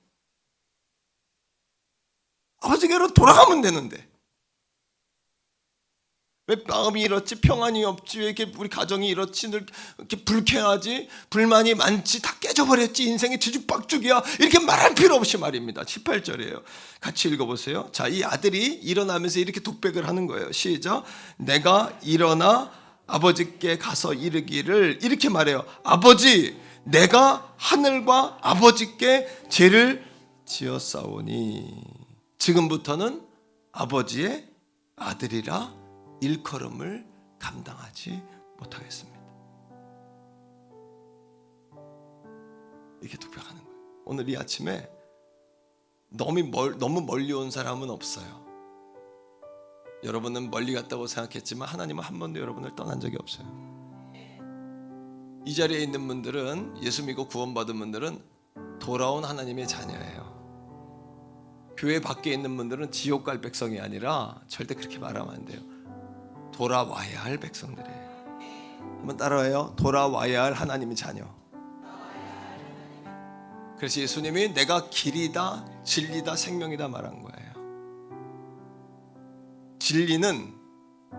아버지께로 돌아가면 되는데 왜 마음이 이렇지? 평안이 없지? 왜 이렇게 우리 가정이 이렇지? 늘 이렇게 불쾌하지? 불만이 많지? 다 깨져버렸지? 인생이 뒤죽박죽이야? 이렇게 말할 필요 없이 말입니다. 18절이에요. 같이 읽어보세요. 자, 이 아들이 일어나면서 이렇게 독백을 하는 거예요. 시작. 내가 일어나 아버지께 가서 이르기를, 이렇게 말해요. 아버지, 내가 하늘과 아버지께 죄를 지었사오니 지금부터는 아버지의 아들이라 일컬음을 감당하지 못하겠습니다. 이렇게 독백하는 거예요. 오늘 이 아침에 너무 멀리 온 사람은 없어요. 여러분은 멀리 갔다고 생각했지만 하나님은 한 번도 여러분을 떠난 적이 없어요. 이 자리에 있는 분들은, 예수 믿고 구원받은 분들은 돌아온 하나님의 자녀예요. 교회 밖에 있는 분들은 지옥 갈 백성이 아니라, 절대 그렇게 말하면 안 돼요. 돌아와야 할 백성들이에요. 한번 따라해요. 돌아와야 할 하나님의 자녀. 그래서 예수님이 내가 길이다 진리다 생명이다 말한 거예요. 진리는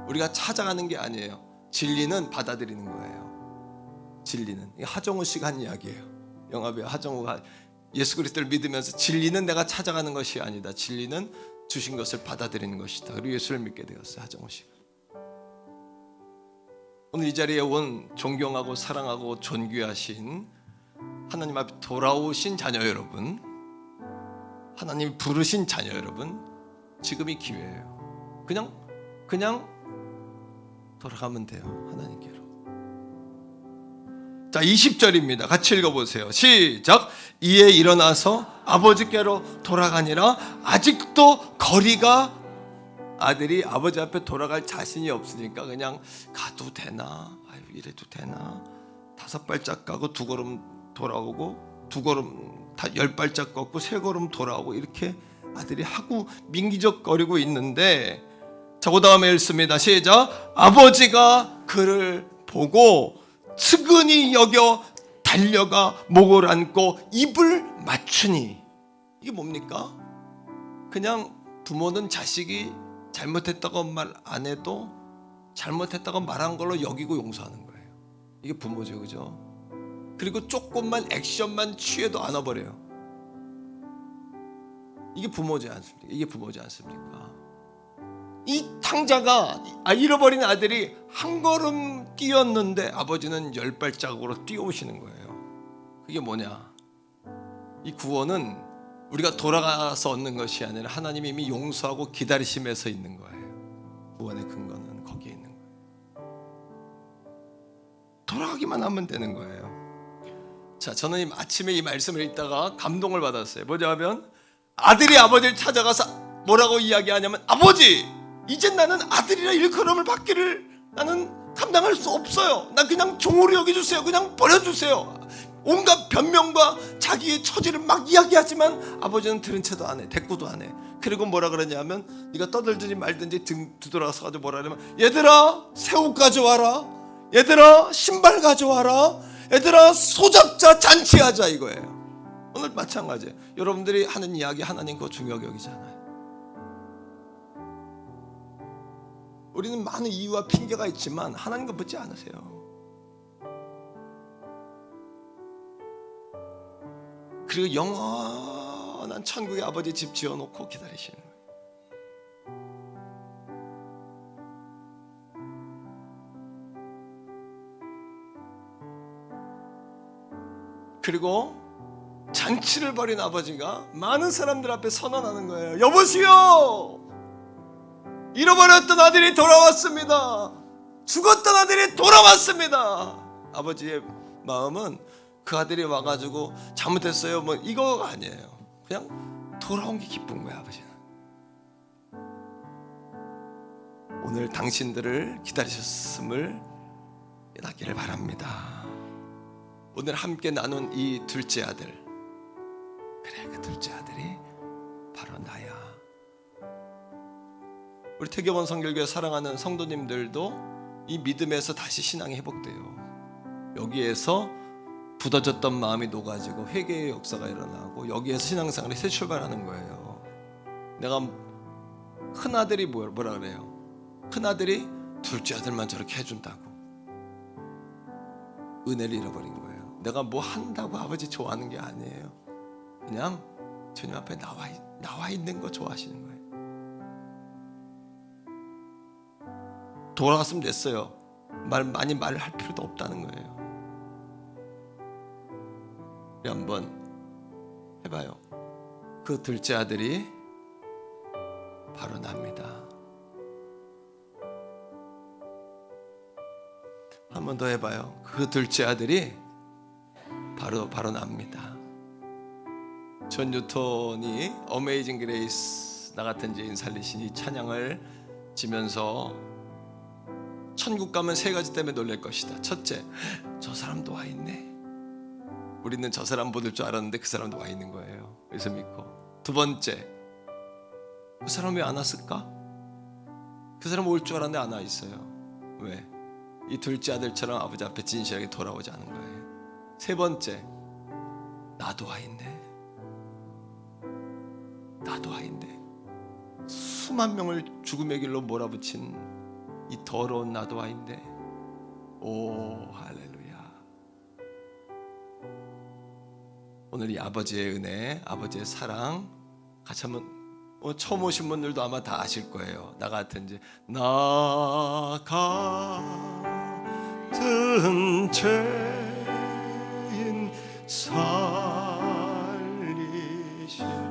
우리가 찾아가는 게 아니에요. 진리는 받아들이는 거예요. 진리는. 이게 하정우 씨가 한 이야기예요. 영화배우 하정우가 예수 그리스도를 믿으면서 진리는 내가 찾아가는 것이 아니다. 진리는 주신 것을 받아들이는 것이다. 그리고 예수를 믿게 되었어요. 하정우 씨가. 오늘 이 자리에 온 존경하고 사랑하고 존귀하신 하나님 앞에 돌아오신 자녀 여러분, 하나님이 부르신 자녀 여러분, 지금이 기회예요. 그냥 돌아가면 돼요. 하나님께로. 자, 20절입니다. 같이 읽어보세요. 시작. 이에 일어나서 아버지께로 돌아가니라. 아직도 거리가, 아들이 아버지 앞에 돌아갈 자신이 없으니까 그냥 가도 되나, 아유 이래도 되나, 5발짝 가고 2걸음 돌아오고 2걸음 다 10발짝 걷고 3걸음 돌아오고 이렇게 아들이 하고 민기적거리고 있는데, 자, 그 다음에 읽습니다. 시작. 아버지가 그를 보고 측은히 여겨 달려가 목을 안고 입을 맞추니. 이게 뭡니까? 그냥 부모는 자식이 잘못했다고 말 안 해도 잘못했다고 말한 걸로 여기고 용서하는 거예요. 이게 부모죠, 그죠? 그리고 조금만 액션만 취해도 안아버려요. 이게 부모지 않습니까? 이게 부모지 않습니까? 이 탕자가, 잃어버린 아들이 1걸음 뛰었는데 아버지는 10발짝으로 뛰어오시는 거예요. 그게 뭐냐? 이 구원은 우리가 돌아가서 얻는 것이 아니라 하나님이 이미 용서하고 기다리심에서 있는 거예요. 구원의 근거는 거기에 있는 거예요. 돌아가기만 하면 되는 거예요. 자, 저는 아침에 이 말씀을 읽다가 감동을 받았어요. 뭐냐면 아들이 아버지를 찾아가서 뭐라고 이야기하냐면, 아버지, 이제 나는 아들이라 일컬음을 받기를 나는 감당할 수 없어요. 나 그냥 종으로 여겨주세요. 그냥 버려주세요. 온갖 변명과 자기의 처지를 막 이야기하지만 아버지는 들은 채도 안 해. 대꾸도 안 해. 그리고 뭐라 그러냐면, 네가 떠들든지 말든지 등 뒤돌아서 가지고 뭐라 그러냐면, 얘들아 새우 가져와라, 얘들아 신발 가져와라, 얘들아 소잡자 잔치하자, 이거예요. 오늘 마찬가지예요. 여러분들이 하는 이야기 하나님 그거 중요하게 여기잖아요. 우리는 많은 이유와 핑계가 있지만 하나님 거 묻지 않으세요. 그리고 영원한 천국의 아버지 집 지어놓고 기다리시는 거예요. 그리고 잔치를 벌인 아버지가 많은 사람들 앞에 선언하는 거예요. 여보시오, 잃어버렸던 아들이 돌아왔습니다. 죽었던 아들이 돌아왔습니다. 아버지의 마음은 그 아들이 와가지고 잘못했어요 뭐 이거가 아니에요. 그냥 돌아온 게 기쁜 거야. 아버지는 오늘 당신들을 기다리셨음을 깨닫기를 바랍니다. 오늘 함께 나눈 이 둘째 아들, 그래, 그 둘째 아들이 바로 나야. 우리 태교원 성결교회 사랑하는 성도님들도 이 믿음에서 다시 신앙이 회복돼요. 여기에서 굳어졌던 마음이 녹아지고 회개의 역사가 일어나고, 여기에서 신앙생활이 새 출발하는 거예요. 내가 큰아들이 뭐라 그래요? 큰아들이 둘째 아들만 저렇게 해준다고 은혜를 잃어버린 거예요. 내가 뭐 한다고 아버지 좋아하는 게 아니에요. 그냥 주님 앞에 나와 있는 거 좋아하시는 거예요. 돌아갔으면 됐어요. 많이 말을 할 필요도 없다는 거예요. 우리 한번 해봐요. 그 둘째 아들이 바로 납니다. 한 번 더 해봐요. 그 둘째 아들이 바로 납니다. 존 뉴턴이 어메이징 그레이스, 나 같은 죄인 살리신 이 찬양을 지면서 천국 가면 3가지 때문에 놀랄 것이다. 첫째, 저 사람도 와 있네. 우리는 저 사람 못 올 줄 알았는데 그 사람도 와 있는 거예요. 그래서 믿고. 두 번째, 그 사람 왜 안 왔을까? 그 사람 올 줄 알았는데 안 와 있어요. 왜? 이 둘째 아들처럼 아버지 앞에 진실하게 돌아오지 않은 거예요. 세 번째, 나도 와 있네. 나도 와 있네. 수만 명을 죽음의 길로 몰아붙인 이 더러운 나도 아닌데, 오 할렐루야. 오늘 이 아버지의 은혜, 아버지의 사랑 같이 한번, 처음 오신 분들도 아마 다 아실 거예요. 나 같은 이제 나 같은 죄인 살리신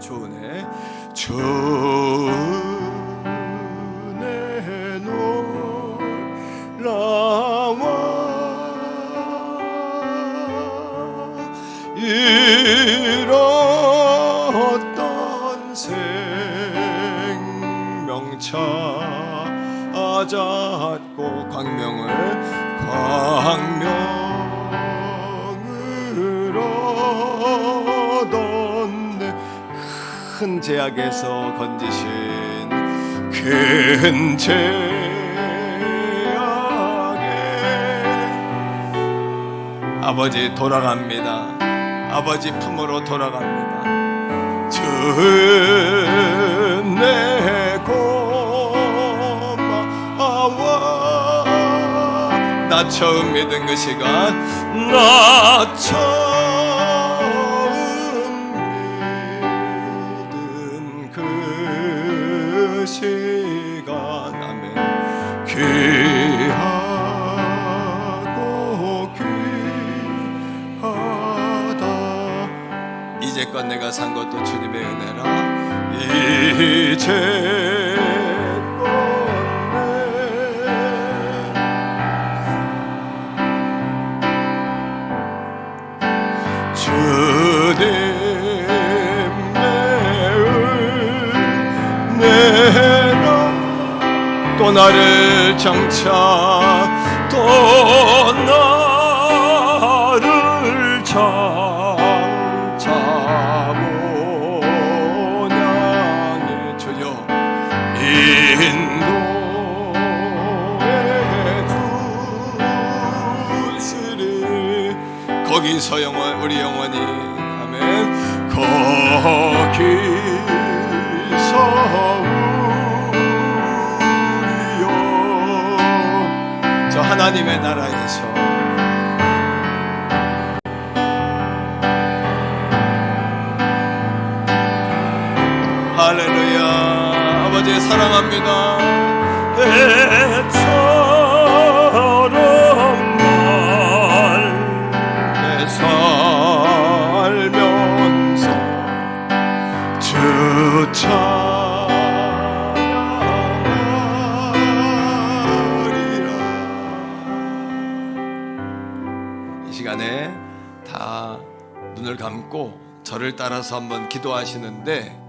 주 은혜, 주 은혜 놀라워 잃었던 생명 찾았고 광명을 얻었네. 큰 제약에서 건지신 큰 제약에 아버지 돌아갑니다. 아버지 품으로 돌아갑니다. 주 은혜 고마워. 나 처음 믿은 그 시간, 나 처음 믿은 그 시간, 아멘. 귀하고 귀하다. 이제껏 내가 산 것도 주님의 은혜라. 이제껏 또 나를 장차, 또 나를 장차 본향에 주여 인도해 주시리. 거기서 영원, 우리 영원히, 아멘. 거기서 하나님의 나라에서 할렐루야. 아버지 사랑합니다. 애처럼 맑게 살면서 주차 시간에 다 눈을 감고 저를 따라서 한번 기도하시는데,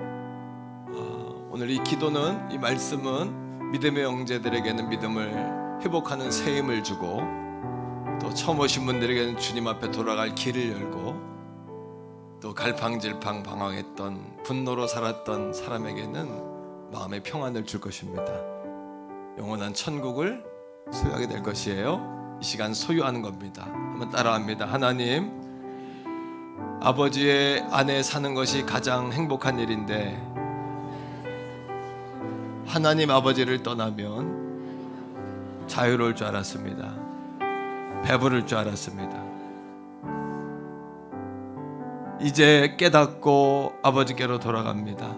오늘 이 기도는, 이 말씀은 믿음의 형제들에게는 믿음을 회복하는 새 힘을 주고, 또 처음 오신 분들에게는 주님 앞에 돌아갈 길을 열고, 또 갈팡질팡 방황했던 분노로 살았던 사람에게는 마음의 평안을 줄 것입니다. 영원한 천국을 소유하게 될 것이에요. 이 시간 소유하는 겁니다. 한번 따라합니다. 하나님, 아버지의 안에 사는 것이 가장 행복한 일인데, 하나님 아버지를 떠나면 자유로울 줄 알았습니다. 배부를 줄 알았습니다. 이제 깨닫고 아버지께로 돌아갑니다.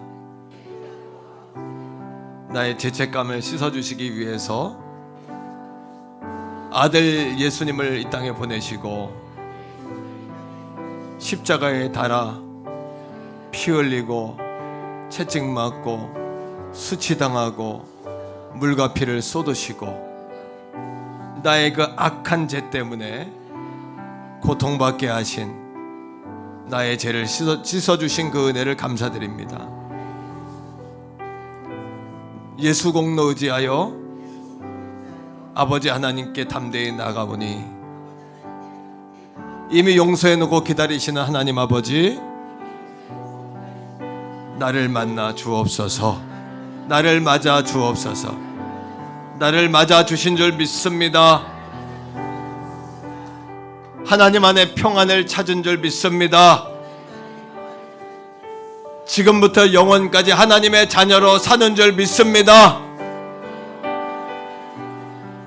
나의 죄책감을 씻어주시기 위해서 아들 예수님을 이 땅에 보내시고 십자가에 달아 피 흘리고 채찍 맞고 수치당하고 물과 피를 쏟으시고 나의 그 악한 죄 때문에 고통받게 하신 나의 죄를 씻어주신 그 은혜를 감사드립니다. 예수 공로 의지하여 아버지 하나님께 담대히 나가보니 이미 용서해놓고 기다리시는 하나님 아버지, 나를 만나 주옵소서. 나를 맞아 주옵소서. 나를 맞아 주신 줄 믿습니다. 하나님 안에 평안을 찾은 줄 믿습니다. 지금부터 영원까지 하나님의 자녀로 사는 줄 믿습니다.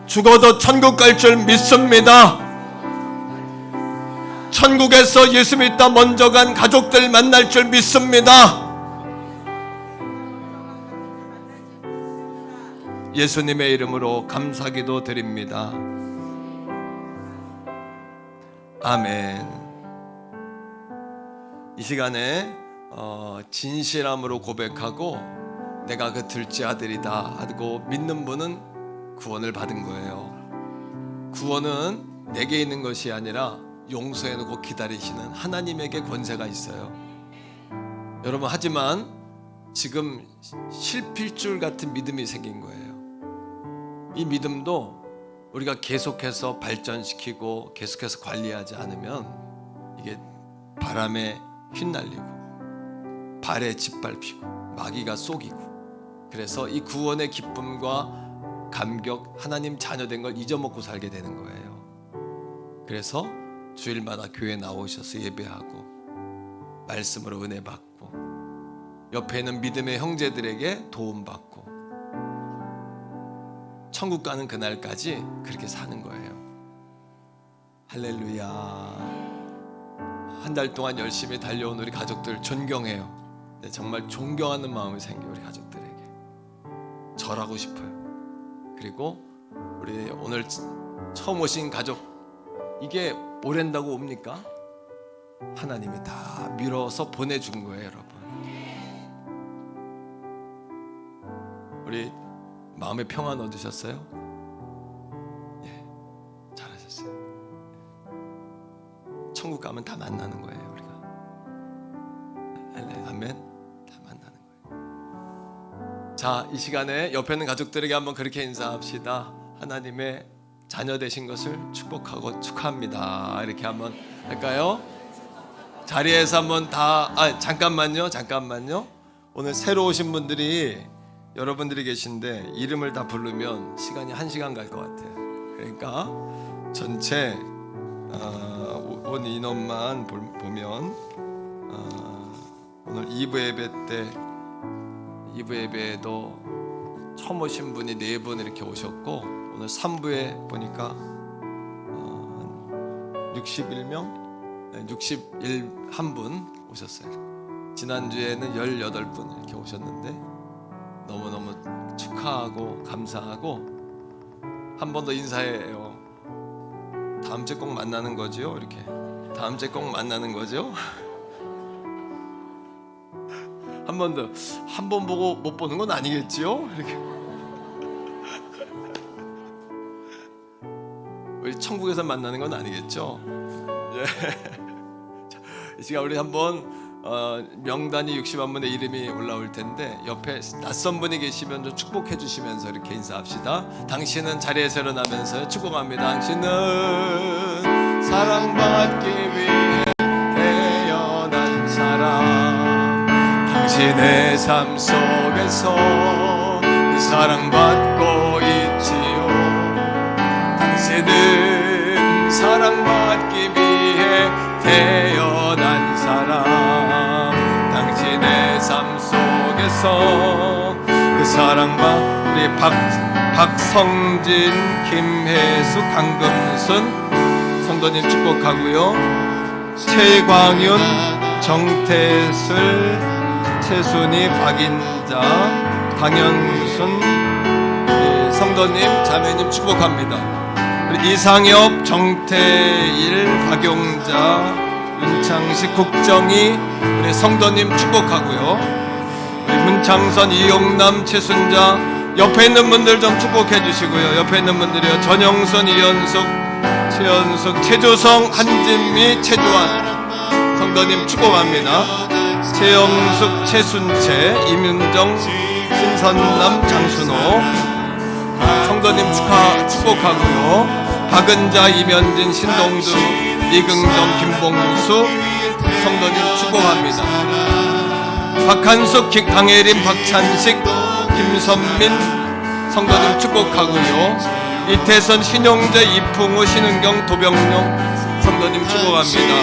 죽어도 천국 갈 줄 믿습니다. 천국에서 예수 믿다 먼저 간 가족들 만날 줄 믿습니다. 예수님의 이름으로 감사기도 드립니다. 아멘. 이 시간에 진실함으로 고백하고 내가 그 둘째 아들이다 하고 믿는 분은 구원을 받은 거예요. 구원은 내게 있는 것이 아니라 용서해놓고 기다리시는 하나님에게 권세가 있어요. 여러분, 하지만 지금 실필줄 같은 믿음이 생긴 거예요. 이 믿음도 우리가 계속해서 발전시키고 계속해서 관리하지 않으면 이게 바람에 휘날리고 발에 짓밟히고 마귀가 쏘기고, 그래서 이 구원의 기쁨과 감격, 하나님 자녀된 걸 잊어먹고 살게 되는 거예요. 그래서 주일마다 교회 나오셔서 예배하고 말씀으로 은혜 받고 옆에 있는 믿음의 형제들에게 도움 받고 천국 가는 그날까지 그렇게 사는 거예요. 할렐루야. 한 달 동안 열심히 달려온 우리 가족들 존경해요. 네, 정말 존경하는 마음이 생겨요. 우리 가족들에게 절하고 싶어요. 그리고 우리 오늘 처음 오신 가족, 이게 오랜다고 옵니까? 하나님이 다 밀어서 보내준 거예요, 여러분. 우리 마음의 평안 얻으셨어요? 예, 잘하셨어요. 천국 가면 다 만나는 거예요, 우리가. 아멘. 다 만나는 거예요. 자, 이 시간에 옆에 있는 가족들에게 한번 그렇게 인사합시다. 하나님의 자녀 되신 것을 축복하고 축하합니다. 이렇게 한번 할까요? 자리에서 한번 다 잠깐만요. 오늘 새로 오신 분들이 여러분들이 계신데 이름을 다 부르면 시간이 1시간 갈 것 같아요. 그러니까 전체 온 인원만 보면 오늘 2부 예배에도 처음 오신 분이 4분 이렇게 오셨고, 오늘 3부에 보니까 61명, 61분 오셨어요. 지난주에는 18분 이렇게 오셨는데 너무너무 축하하고 감사하고, 한 번 더 인사해요. 다음 주에 꼭 만나는 거죠? 이렇게 다음 주에 꼭 만나는 거죠? 한 번 더, 한 번 보고 못 보는 건 아니겠지요? 이렇게 우리 천국에서 만나는 건 아니겠죠? 예. 자, 이 시간 우리 한번 명단이 61분의 이름이 올라올 텐데 옆에 낯선 분이 계시면 좀 축복해 주시면서 이렇게 인사합시다. 당신은 자리에서 일어나면서 축복합니다. 당신은 사랑받기 위해 태어난 사람, 당신의 삶 속에서 사랑받고 있지요. 당신은 사랑받기 위해 태어난 사람, 당신의 삶 속에서 그 사랑받. 우리 박성진, 김혜수, 강금순 성도님 축복하고요. 최광윤, 정태슬, 최순희, 박인자, 강현순 성도님, 자매님 축복합니다. 우리 이상엽, 정태일, 박용자, 윤창식, 국정희 우리 성도님 축복하고요. 우리 문창선, 이용남, 최순자 옆에 있는 분들 좀 축복해 주시고요. 옆에 있는 분들이요. 전영선, 이현숙, 최현숙, 최조성, 한진미, 최주환 성도님 축복합니다. 최영숙, 최순채, 이민정, 신선남, 장순호 성도님 축복하고요. 박은자, 이면진, 신동주, 이긍정, 김봉수 성도님 축복합니다. 박한숙, 강혜림, 박찬식, 김선민 성도님 축복하고요. 이태선, 신용재, 이풍우, 신은경, 도병용 성도님 축복합니다.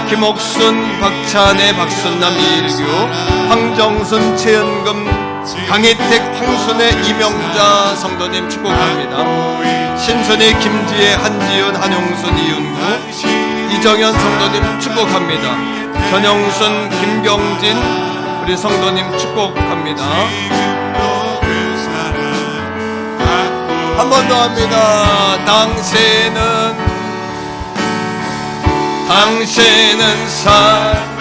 김옥순, 박찬혜, 박순남, 이일규, 황정순, 최연금, 강희택, 황순혜, 이명자 성도님 축복합니다. 신순이, 김지혜, 한지윤, 한용순, 이윤구, 이정현 성도님 축복합니다. 전영순, 김경진 우리 성도님 축복합니다. 한 번 더 합니다. 당신은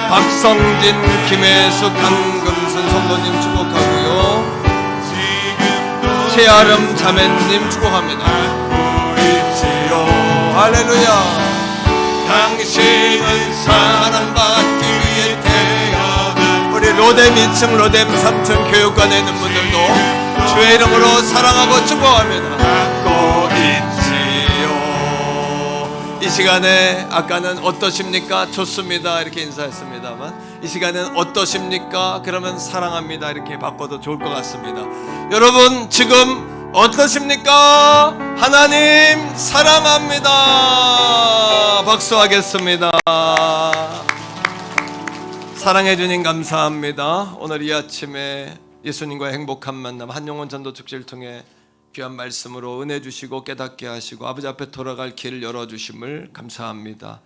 박성진, 김혜숙, 강금순 성도님 축복하고요. 최아름 자매님 축복합니다. 할렐루야. 당신은 사랑받기 위해 태어난 우리 로뎀 2층, 로뎀 3층 교육관에 있는 분들도 주의 이름으로 사랑하고 축복합니다. 갖고 있지요. 이 시간에 아까는 어떠십니까? 좋습니다 이렇게 인사했습니다만 이 시간에는 어떠십니까? 그러면 사랑합니다 이렇게 바꿔도 좋을 것 같습니다. 여러분 지금 어떠십니까? 하나님 사랑합니다. 박수하겠습니다. 사랑해 주님 감사합니다. 오늘 이 아침에 예수님과의 행복한 만남 한영원 전도 축제를 통해 귀한 말씀으로 은혜 주시고 깨닫게 하시고 아버지 앞에 돌아갈 길을 열어주심을 감사합니다.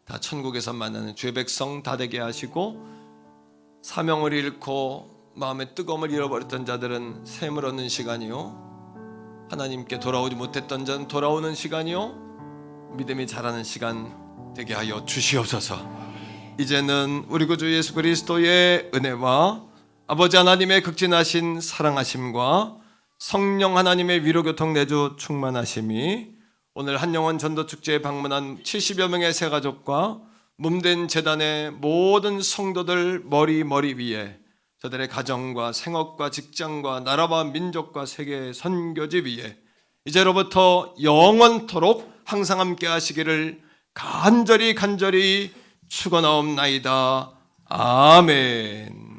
다 천국에서 만나는 주의 백성 다 되게 하시고 사명을 잃고 마음의 뜨거움을 잃어버렸던 자들은 샘을 얻는 시간이요, 하나님께 돌아오지 못했던 자는 돌아오는 시간이요, 믿음이 자라는 시간 되게 하여 주시옵소서. 이제는 우리 구주 예수 그리스도의 은혜와 아버지 하나님의 극진하신 사랑하심과 성령 하나님의 위로교통 내주 충만하심이 오늘 한영원 전도축제에 방문한 70여 명의 새가족과 몸된 재단의 모든 성도들 머리 위에, 저들의 가정과 생업과 직장과 나라와 민족과 세계 선교지 위에 이제로부터 영원토록 항상 함께 하시기를 간절히 축원하옵나이다. 아멘.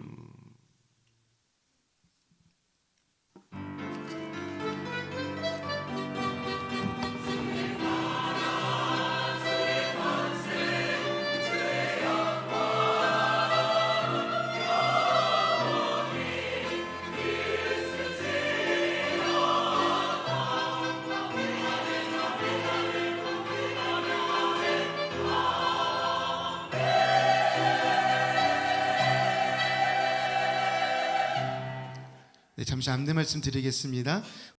네, 잠시 안내 말씀 드리겠습니다.